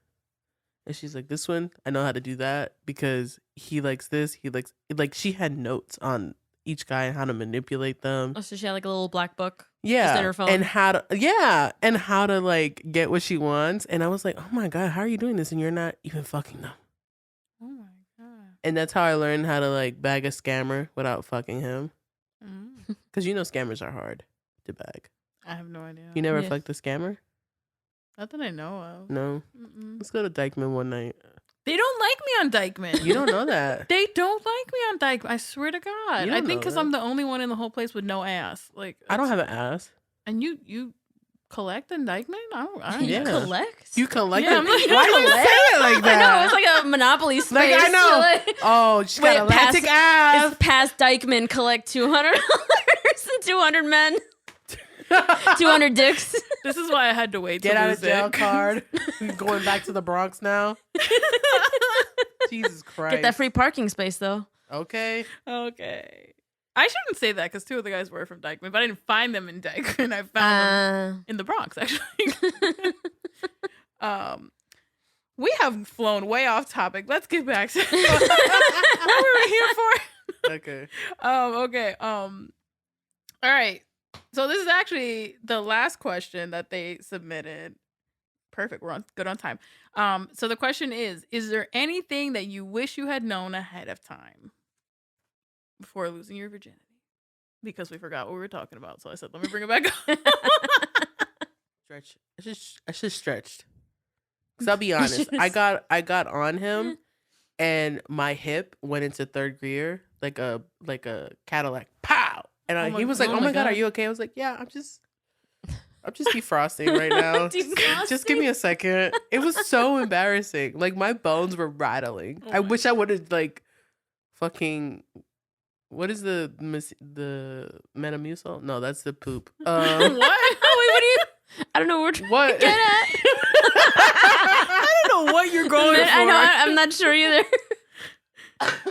And she's like, this one, I know how to do that because he likes this. He likes, like, she had notes on each guy and how to manipulate them. Oh, so she had like a little black book. Yeah. Just in her phone. And how to like get what she wants. And I was like, oh my God, how are you doing this? And you're not even fucking them. Oh my God. And that's how I learned how to like bag a scammer without fucking him. Mm. Because you know scammers are hard to bag. I have no idea. You never Yeah. fucked a scammer? Not that I know of. No. Mm-mm. Let's go to Dykeman one night. They don't like me on Dykeman. You don't know that. They don't like me on Dykeman. I swear to God. You I don't think know because that. I'm the only one in the whole place with no ass. Like I don't it's- have an ass. And you collect in Dykeman? I don't Yeah. Collect? You collect Yeah, it. I'm like, Why do you say it like I that? know, it's like a Monopoly space. Like, I know. You're like, Oh, she's got Wait, elastic ass. it's past Dykeman, collect $200 and 200 men. 200 dicks. This is why I had to wait Get to out lose of jail it. card. Going back to the Bronx now. Jesus Christ. Get that free parking space, though. Okay. Okay. I shouldn't say that because two of the guys were from Dykeman, but I didn't find them in Dykeman. I found them in the Bronx, actually. We have flown way off topic. Let's get back to what we were here for. Okay. Okay. All right. So this is actually the last question that they submitted. Perfect. We're good on time. So the question is there anything that you wish you had known ahead of time before losing your virginity? Because we forgot what we were talking about. So I said, let me bring it back up. Stretch. I just stretched. Cause I'll be honest, I got on him, and my hip went into third gear like a Cadillac. Pow! And he was like, "Oh my god, are you okay?" I was like, "Yeah, I'm just defrosting right now. Just give me a second." It was so embarrassing. Like my bones were rattling. I wish I would have like fucking. What is the Metamucil? No, that's the poop. What? Oh, wait, what do you? I don't know what you're What? get at. I don't know what you're going for. I know. I'm not sure either.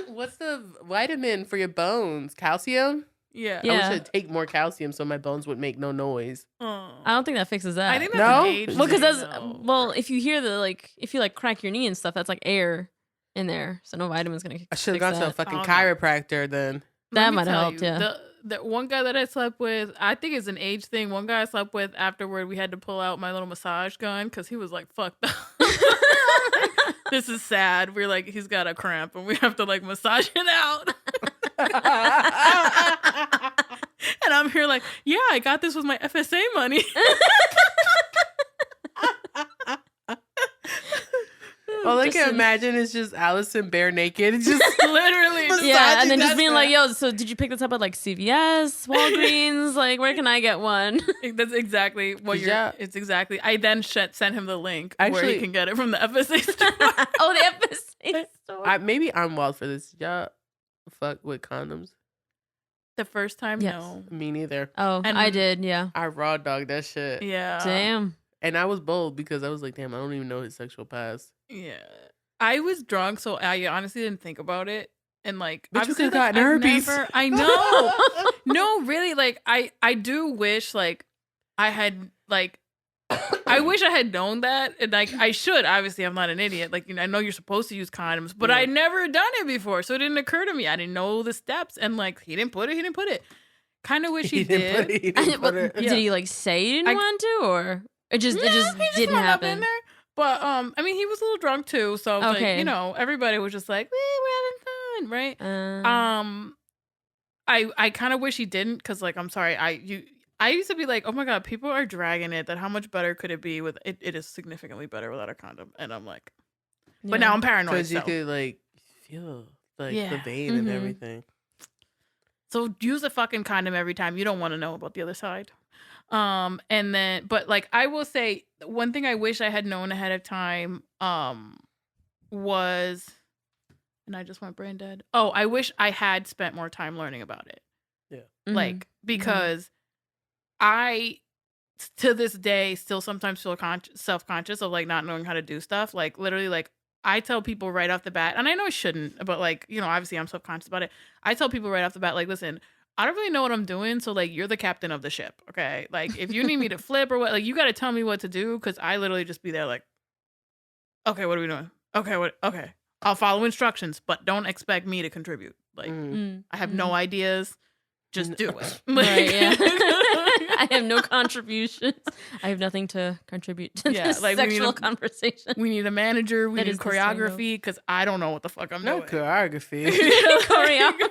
What's the vitamin for your bones? Calcium? Yeah. Yeah. I wish I'd take more calcium so my bones would make no noise. Oh. I don't think that fixes that. I think that's No? an age well, because thing, that's though. if you hear if you crack your knee and stuff, that's like air in there, so no vitamin's gonna. I should have fix gone to a that. fucking Oh, no. chiropractor then. Let That me might have tell helped, you, yeah. The one guy that I slept with, I think it's an age thing. One guy I slept with afterward, we had to pull out my little massage gun because he was like, fucked up. This is sad. We're like, he's got a cramp and we have to like massage it out. And I'm here like, yeah, I got this with my FSA money. All I Just can in- imagine is just Allison bare naked. Just Literally. Yeah, and then just That's being like, fair. "Yo, so did you pick this up at like CVS, Walgreens? Like, where can I get one?" That's exactly what you're. Yeah. It's exactly. I then sent him the link where Actually- he can get it from the FSA store. Oh, the FSA store. maybe I'm wild for this. Y'all fuck with condoms? The first time, Yes. no. Me neither. Oh, And- I did. Yeah. I raw dog that shit. Yeah. Damn. And I was bold because I was like, damn, I don't even know his sexual past. Yeah. I was drunk, so I honestly didn't think about it. And like, But you obviously, could've gotten I've herpes. I know. No, really, like I do wish like I had like I wish I had known that. And like I should. Obviously, I'm not an idiot. Like, I know you're supposed to use condoms, but Yeah. I'd never done it before. So it didn't occur to me. I didn't know the steps. And like he didn't put it. Kind of wish he didn't did. put it. He didn't put it. Yeah. Did he like say he didn't I- want to, or it just No, he didn't wound up in happen? there. But I mean, he was a little drunk too, so I was like, Okay. everybody was just like, we're having fun, right? I kind of wish he didn't, because like, I'm sorry, I used to be like, oh my god, people are dragging it. That how much better could it be with it? It is significantly better without a condom, and I'm like, but now I'm paranoid. Because you So. could like feel like the Yeah. vein and Mhm. everything. So use a fucking condom every time. You don't want to know about the other side. And then, but like, I will say one thing I wish I had known ahead of time, was, and I just went brain dead. Oh, I wish I had spent more time learning about it. Mhm. Like, because I, to this day, still sometimes feel self-conscious of like not knowing how to do stuff. Like literally, like I tell people right off the bat, and I know I shouldn't, but like, obviously I'm self-conscious about it. I tell people right off the bat, like, listen, I don't really know what I'm doing, so like you're the captain of the ship, okay? Like if you need me to flip or what, like you got to tell me what to do, because I literally just be there like, okay, what are we doing? Okay, I'll follow instructions, but don't expect me to contribute. Like Mm. I have no ideas, just do it. Right, yeah. I have no contributions. I have nothing to contribute to Yeah, this like, we need sexual a- conversation. We need a manager. We That need is the strangle. choreography, because I don't know what the fuck I'm No doing. choreography. Choreography.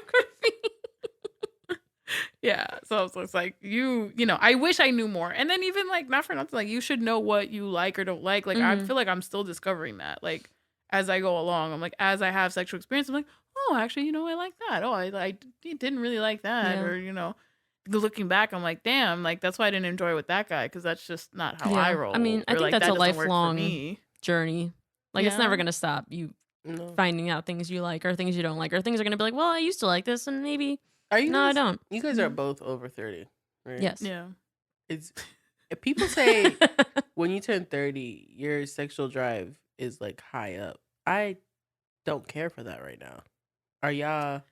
Yeah. So it's like I wish I knew more. And then even like not for nothing, like you should know what you like or don't like. Like I Mhm. feel like I'm still discovering that. Like as I go along, I'm like as I have sexual experience, I'm like, oh, actually, I like that. Oh, I didn't really like that, Yeah. or looking back, I'm like, damn, like that's why I didn't enjoy it with that guy because that's just not how I Yeah. roll. I mean, I or think like that's that a doesn't work for lifelong me. journey. Like it's never Yeah. gonna stop you No. finding out things you like or things you don't like, or things are gonna be like, well, I used to like this and maybe Are you no, I guys? don't. You guys are both over 30, right? Yes. Yeah. It's if people say when you turn 30, your sexual drive is like high up. I don't care for that right now. Are y'all?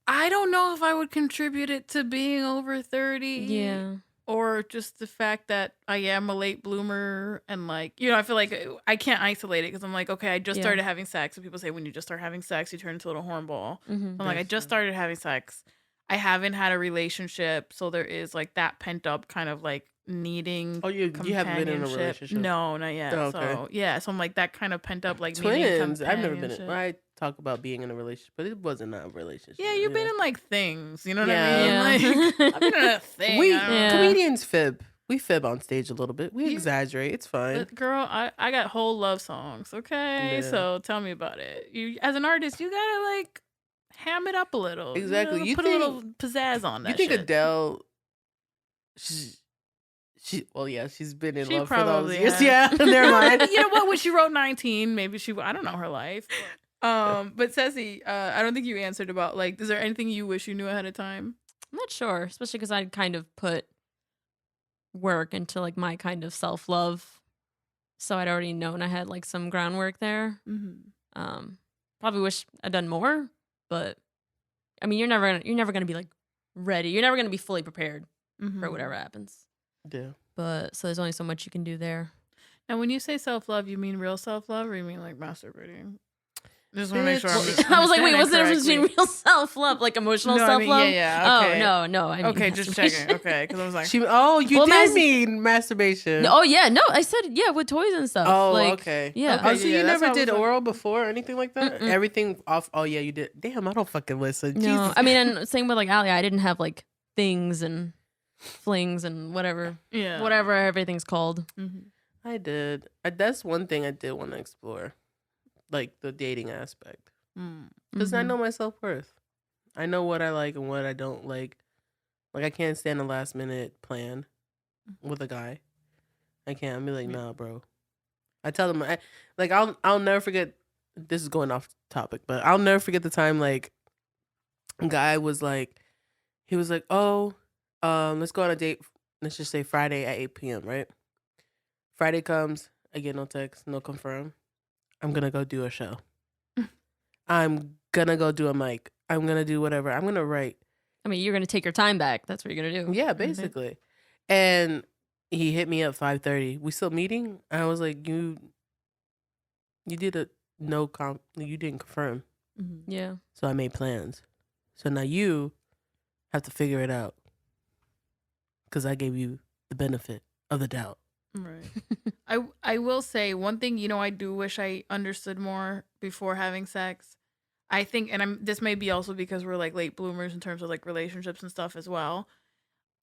I don't know if I would contribute it to being over 30. Yeah. Or just the fact that I am a late bloomer and like, I feel like I can't isolate it because I'm like, okay, I just Yeah. started having sex. And people say when you just start having sex, you turn into a little hornball. Mhm. I'm like, I just started having sex. I haven't had a relationship. So there is like that pent up kind of like needing Oh, you haven't been in a companionship. relationship? No, not yet. Oh, okay. So yeah, so I'm like that kind of pent up like needing Twins. I've never been. companionship. I talk about being in a relationship, but it wasn't a relationship. Yeah, you've been in like things. You know what Yeah. I mean? Yeah. Like I've been in a thing. We I don't know. Yeah. comedians fib. We fib on stage a little bit. We You- exaggerate. It's fine. But girl, I got whole love songs, okay? Yeah. So tell me about it. You as an artist, you gotta like ham it up a little. Exactly. You put a little pizzazz on that. You think shit. Adele? Well, yeah, she's been in She love for those probably years. has. Yeah, never mind. You know what? When she wrote 19, maybe I don't know her life. But Ceci, I don't think you answered about like, is there anything you wish you knew ahead of time? I'm not sure, especially because I'd kind of put work into like my kind of self love, so I'd already known I had like some groundwork there. Mm-hmm. Probably wish I'd done more, but I mean, you're never gonna be like ready. You're never gonna be fully prepared for whatever happens. Yeah. But so there's only so much you can do there. And when you say self love, you mean real self love, or you mean like masturbating? Just want to make sure. I was like, wait, what's the difference between real self love, like emotional No, I self mean, love? yeah, okay. Oh no. I mean Okay, just checking. masturbation. Okay, because I was like, You Well, did mean masturbation. Oh yeah, no, I said yeah with toys and stuff. Oh, like, okay. Yeah. Okay, Oh, so yeah, you that's never how I did was like- oral before or anything like that? Mm-mm. Everything off. Oh, yeah, you did. Damn, I don't fucking listen. No, Jesus. I mean, and same with like Ali. I didn't have like things and flings and whatever everything's called. Mm-hmm. I did. That's one thing I did want to explore, like the dating aspect, because I know my self worth. I know what I like and what I don't like. Like I can't stand a last minute plan with a guy. I can't. I'll be like, nah, bro. I tell them, I'll never forget. This is going off topic, but I'll never forget the time like, a guy was like, he was like, oh, let's go on a date. Let's just say Friday at 8 p.m. Right? Friday comes, I get no text, no confirm. I'm gonna go do a show. I'm gonna go do a mic. I'm gonna do whatever. I'm gonna write. I mean, you're gonna take your time back. That's what you're gonna do. Yeah, basically. And he hit me up 5:30. We still meeting? I was like, you did a no you didn't confirm. Yeah. So I made plans. So now you have to figure it out. Because I gave you the benefit of the doubt. Right. I will say one thing, I do wish I understood more before having sex. I think, and this may be also because we're like late bloomers in terms of like relationships and stuff as well.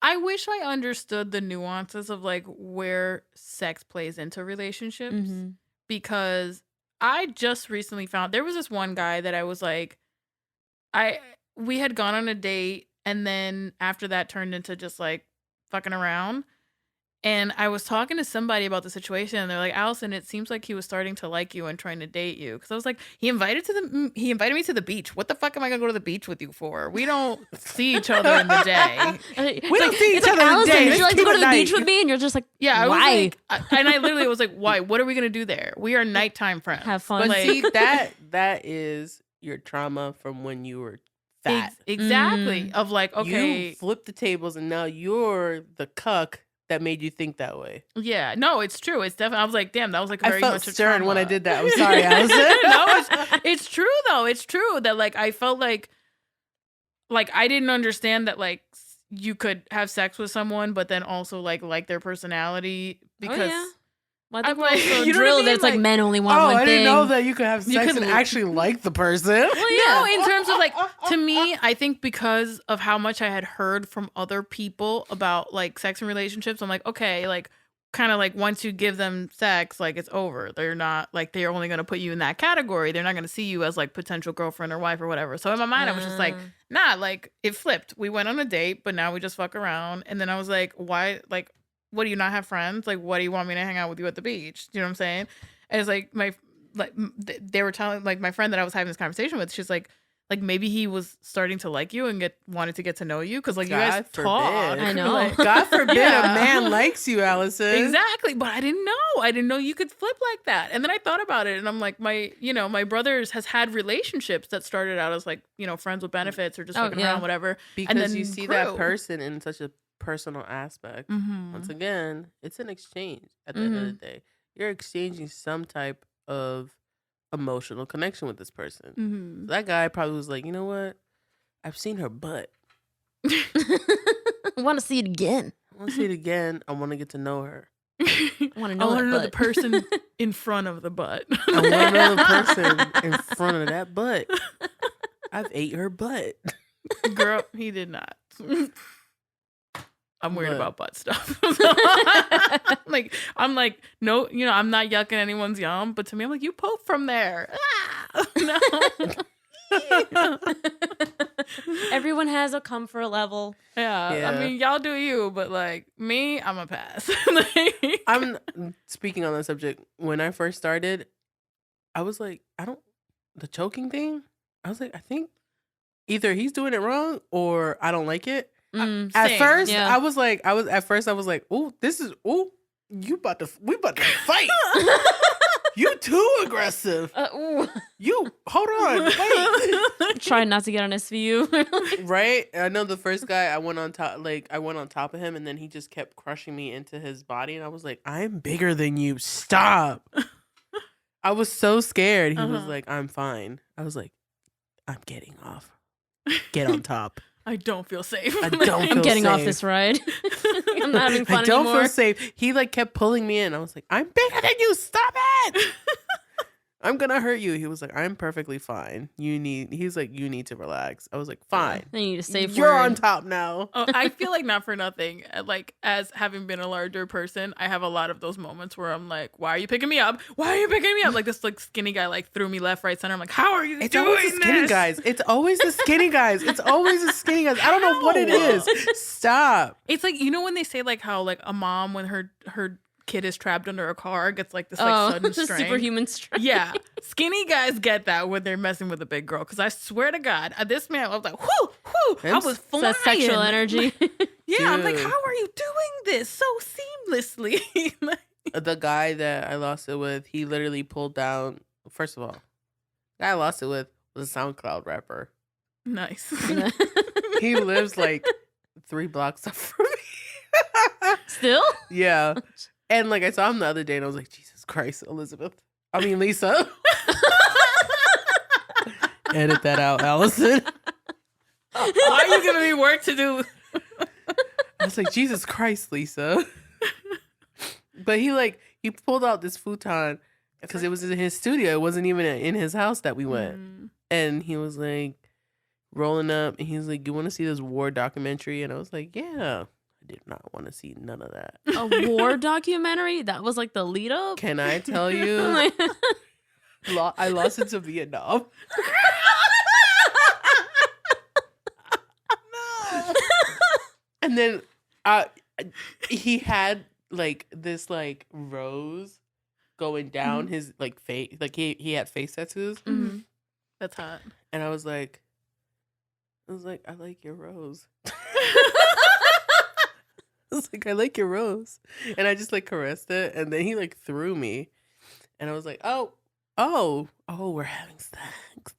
I wish I understood the nuances of like where sex plays into relationships Mhm. because I just recently found there was this one guy that I was like, we had gone on a date and then after that turned into just like fucking around. And I was talking to somebody about the situation, and they're like, "Allison, it seems like he was starting to like you and trying to date you." Because I was like, he invited me to the beach. What the fuck am I gonna go to the beach with you for? We don't see each other in the day. We don't see each other in the Allison, day. would you Let's like to keep go it to the beach night. with me? And you're just like, Yeah, I why? was like, and I literally was like, "Why? What are we gonna do there? We are nighttime friends. Have fun. But Like, see, that is your trauma from when you were fat. exactly. Of like, okay, You flipped the tables and now you're the cuck that made you think that way. yeah, no, it's true. It's definitely. I was like, damn, that was like I very felt much a stern when I trauma. did that. I'm sorry, Allison. No, it's true though. It's true that like I felt like I didn't understand that like you could have sex with someone but then also like their personality because yeah. Well, I think I'm we're like, also you know what I drilled mean? that it's like men only want Oh, one I thing. didn't know that you could have You sex could and l- actually like the person. No, in terms of like, to me, I think because of how much I had heard from other people about like sex and relationships, I'm like, okay, like kind of like once you give them sex, like it's over. They're not like they're only going to put you in that category. They're not going to see you as like potential girlfriend or wife or whatever. So in my mind, I was just like, nah, like it flipped. We went on a date, but now we just fuck around. And then I was like, why? Like, what do you not have friends? Like, what do you want me to hang out with you at the beach? Do you know what I'm saying? And it's like they were telling like my friend that I was having this conversation with. She's like maybe he was starting to like you and wanted to get to know you because like you guys God forbid. talk. I know. Like, God forbid Yeah. a man likes you, Allison. exactly, but I didn't know. I didn't know you could flip like that. And then I thought about it, and I'm like, my brothers has had relationships that started out as like friends with benefits or just Oh, fucking yeah. around, whatever. Because then you see grew. that person in such a personal aspect. Mhm. Once again, it's an exchange at the end of the day. You're exchanging some type of emotional connection with this person. Mhm. That guy probably was like, you know what? I've seen her butt. I want to see it again. I want to see it again. I want to get to know her. I want to I know. want that to know the butt. person in front of the butt. I want to know the person in front of that butt. I've ate her butt. Girl, he did not. I'm worried But- about butt stuff. I'm like, no, I'm not yucking anyone's yum, but to me, I'm like, you poke from there. Ah! No. Everyone has a comfort level. Yeah. Yeah. I mean, y'all do you, but like me, I'm a pass. I'm speaking on that subject. When I first started, I was like, the choking thing. I was like, I think either he's doing it wrong or I don't like it. Mm. At Same. first, Yeah. I was like, oh, we about to fight. You too aggressive. Ooh. You hold on, wait. Trying not to get on SVU. Right? I know the first guy I went on top of him and then he just kept crushing me into his body and I was like, I'm bigger than you. Stop. I was so scared. He was Uh-huh. like, I'm fine. I was like, I'm getting off. Get on top. I don't feel safe. I don't I'm feel getting off safe. this ride. I'm not having fun I don't anymore. feel safe. He like kept pulling me in. I was like, I'm bigger than you. Stop it. I'm gonna hurt you. He was like, I'm perfectly fine. He's like, you need to relax. I was like, fine. I need a safe You're word. on top now. Oh, I feel like not for nothing. Like as having been a larger person, I have a lot of those moments where I'm like, "Why are you picking me up? Why are you picking me up?" Like this like skinny guy like threw me left, right, center. I'm like, "How are you It's doing always the skinny this?" guys. It's always the skinny guys. It's always the skinny guys. I don't know what it is. Stop. It's like when they say like how like a mom when her kid is trapped under a car gets like this like sudden strength. Superhuman strength. Yeah, skinny guys get that when they're messing with a big girl. Because I swear to God, this man, I was like, whoo, whoo, I was It's flying. that sexual energy. Yeah, I'm like, Dude. how are you doing this so seamlessly? The guy that I lost it with, he literally pulled down. First of all, the guy I lost it with was a SoundCloud rapper. Nice. He lives like 3 blocks up from me. Still? Yeah. And like I saw him the other day and I was like, Jesus Christ, Lisa. Edit that out, Allison. Why are you giving me work to do? I was like, Jesus Christ, Lisa. But he pulled out this futon because it was in his studio. It wasn't even in his house that we went. And he was like rolling up and he's like, you want to see this war documentary? And I was like, yeah. I did not want to see none of that. A war documentary? That was like the lead up? Can I tell you? I lost it to Vietnam. No. And then he had like this like rose going down his like face. Like he had face tattoos. Mhm. That's hot. And I was like, I like your rose. I was like, I like your rose. And I just like caressed it. And then he like threw me. And I was like, oh, we're having sex.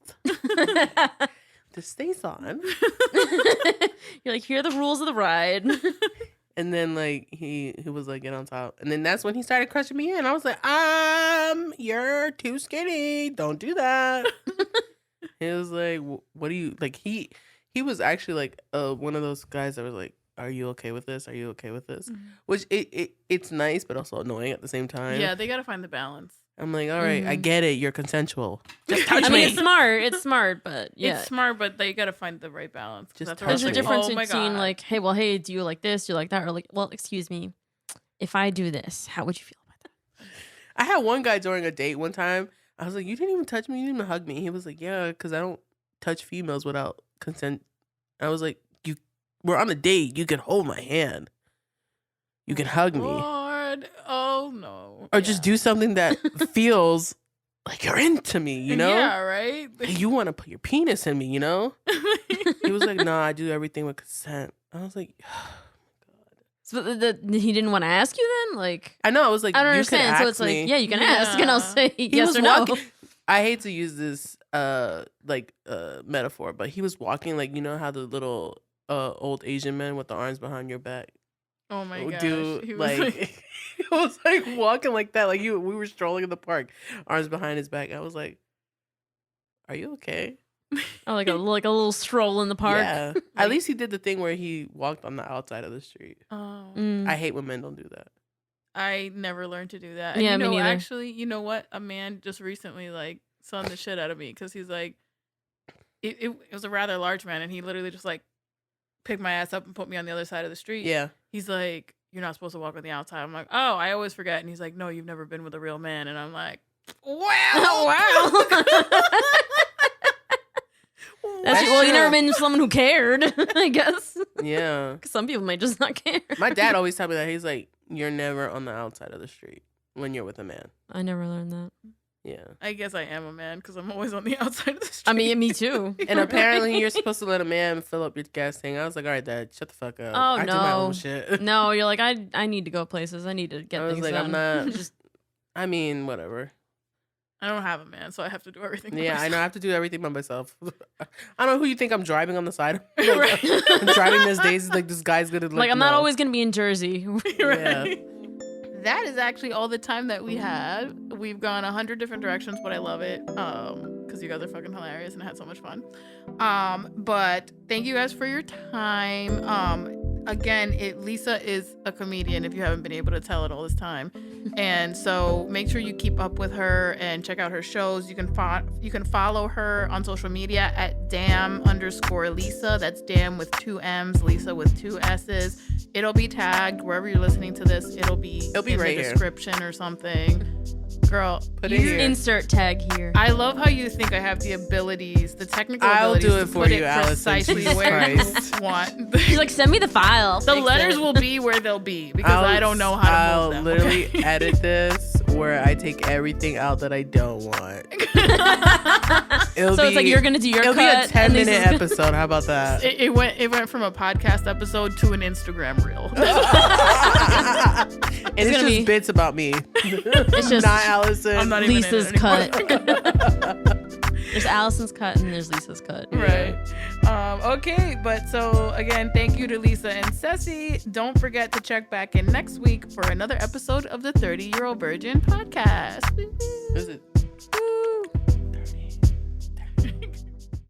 This stays on. You're like, here are the rules of the ride. And then like he was like, get on top. And then that's when he started crushing me in. I was like, you're too skinny. Don't do that. He was like, what do you like? He was actually like one of those guys that was like are you okay with this? Are you okay with this? Mhm. Which it's nice, but also annoying at the same time. Yeah, they gotta find the balance. I'm like, all right, I Mhm. get it. You're consensual. Just touch I me. mean, it's smart. It's smart, but yeah. It's smart, but they gotta find the right balance. 'Cause Just that's touch where There's me. a it's difference oh my between God. like, hey, well, hey, do you like this? Do you like that? Or like, well, excuse me, if I do this, how would you feel about that? I had one guy during a date one time. I was like, you didn't even touch me. You didn't even hug me. He was like, yeah, because I don't touch females without consent. I was like, we're on a date. You can hold my hand. You can hug me. Lord, oh no. Or just do something that feels like you're into me, you know? Yeah, right? Like, you want to put your penis in me, you know? He was like, no, I do everything with consent. I was like, So he didn't want to ask you then? Like, I know. I was like, I don't you could understand. So ask it's like, me. yeah, you can ask, and I'll Yeah. say He yes was or no. walking. I hate to use this metaphor, but he was walking like, you know how the little old Asian men with the arms behind your back Oh my gosh. do, He was like he was like walking like that, like we were strolling in the park, arms behind his back. I was like, are you okay? Oh, like a little stroll in the park. Yeah. At least he did the thing where he walked on the outside of the street. Oh. Mm. I hate when men don't do that. I never learned to do that. Yeah, And me neither. actually, you know what? A man just recently like sunned the shit out of me because he's like, it was a rather large man, and he literally just like picked my ass up and put me on the other side of the street. Yeah. He's like, you're not supposed to walk on the outside. I'm like, oh, I always forget. And he's like, no, you've never been with a real man. And I'm like, wow. Wow. Well, you never been with someone who cared, I guess. Yeah. 'Cause some people might just not care. My dad always told me that. He's like, you're never on the outside of the street when you're with a man. I never learned that. Yeah. I guess I am a man because I'm always on the outside of the street. I mean, me too. And apparently you're supposed to let a man fill up your gas tank. I was like, all right, Dad, shut the fuck up. Oh, I do my own no. shit. No, you're like, I need to go places. I need to get I was things like, done. I'm not just, I mean, whatever. I don't have a man, so I have to do everything. by Yeah, I know. I myself. have to do everything by myself. I don't know who you think I'm driving on the side of. Right. I'm driving these days. Like, this guy's going to Like, I'm not always gonna be in Jersey. Right. That is actually all the time that we had. We've gone 100 different directions, but I love it because you guys are fucking hilarious and I had so much fun. But thank you guys for your time. Again, Lissa is a comedian if you haven't been able to tell it all this time. And so make sure you keep up with her and check out her shows. You can follow her on social media at damn_Lissa. That's damn with 2 M's, Lissa with 2 S's. It'll be tagged wherever you're listening to this. It'll be in right the here. description or something. Girl, Put it here. Insert tag here. I love how you think I have the abilities, the technical I'll abilities do it to for put you, it Allison. precisely Jesus where Christ. you want. She's like, send me the file. The Fix letters it. will be where they'll be because I don't know how to I'll move them. literally okay? edit this where I take everything out that I don't want. So it's like you're gonna do your It'll cut. be a and 10-minute Lisa's gonna- episode. How about that? It went from a podcast episode to an Instagram reel. And it's gonna just be- bits about me. It's just not Allison. I'm not even in it Lisa's anymore. cut. There's Allison's cut and there's Lisa's cut. Right. Okay, but so again, thank you to Lissa and Ceci. Don't forget to check back in next week for another episode of the 30-Year-Old Virgin podcast.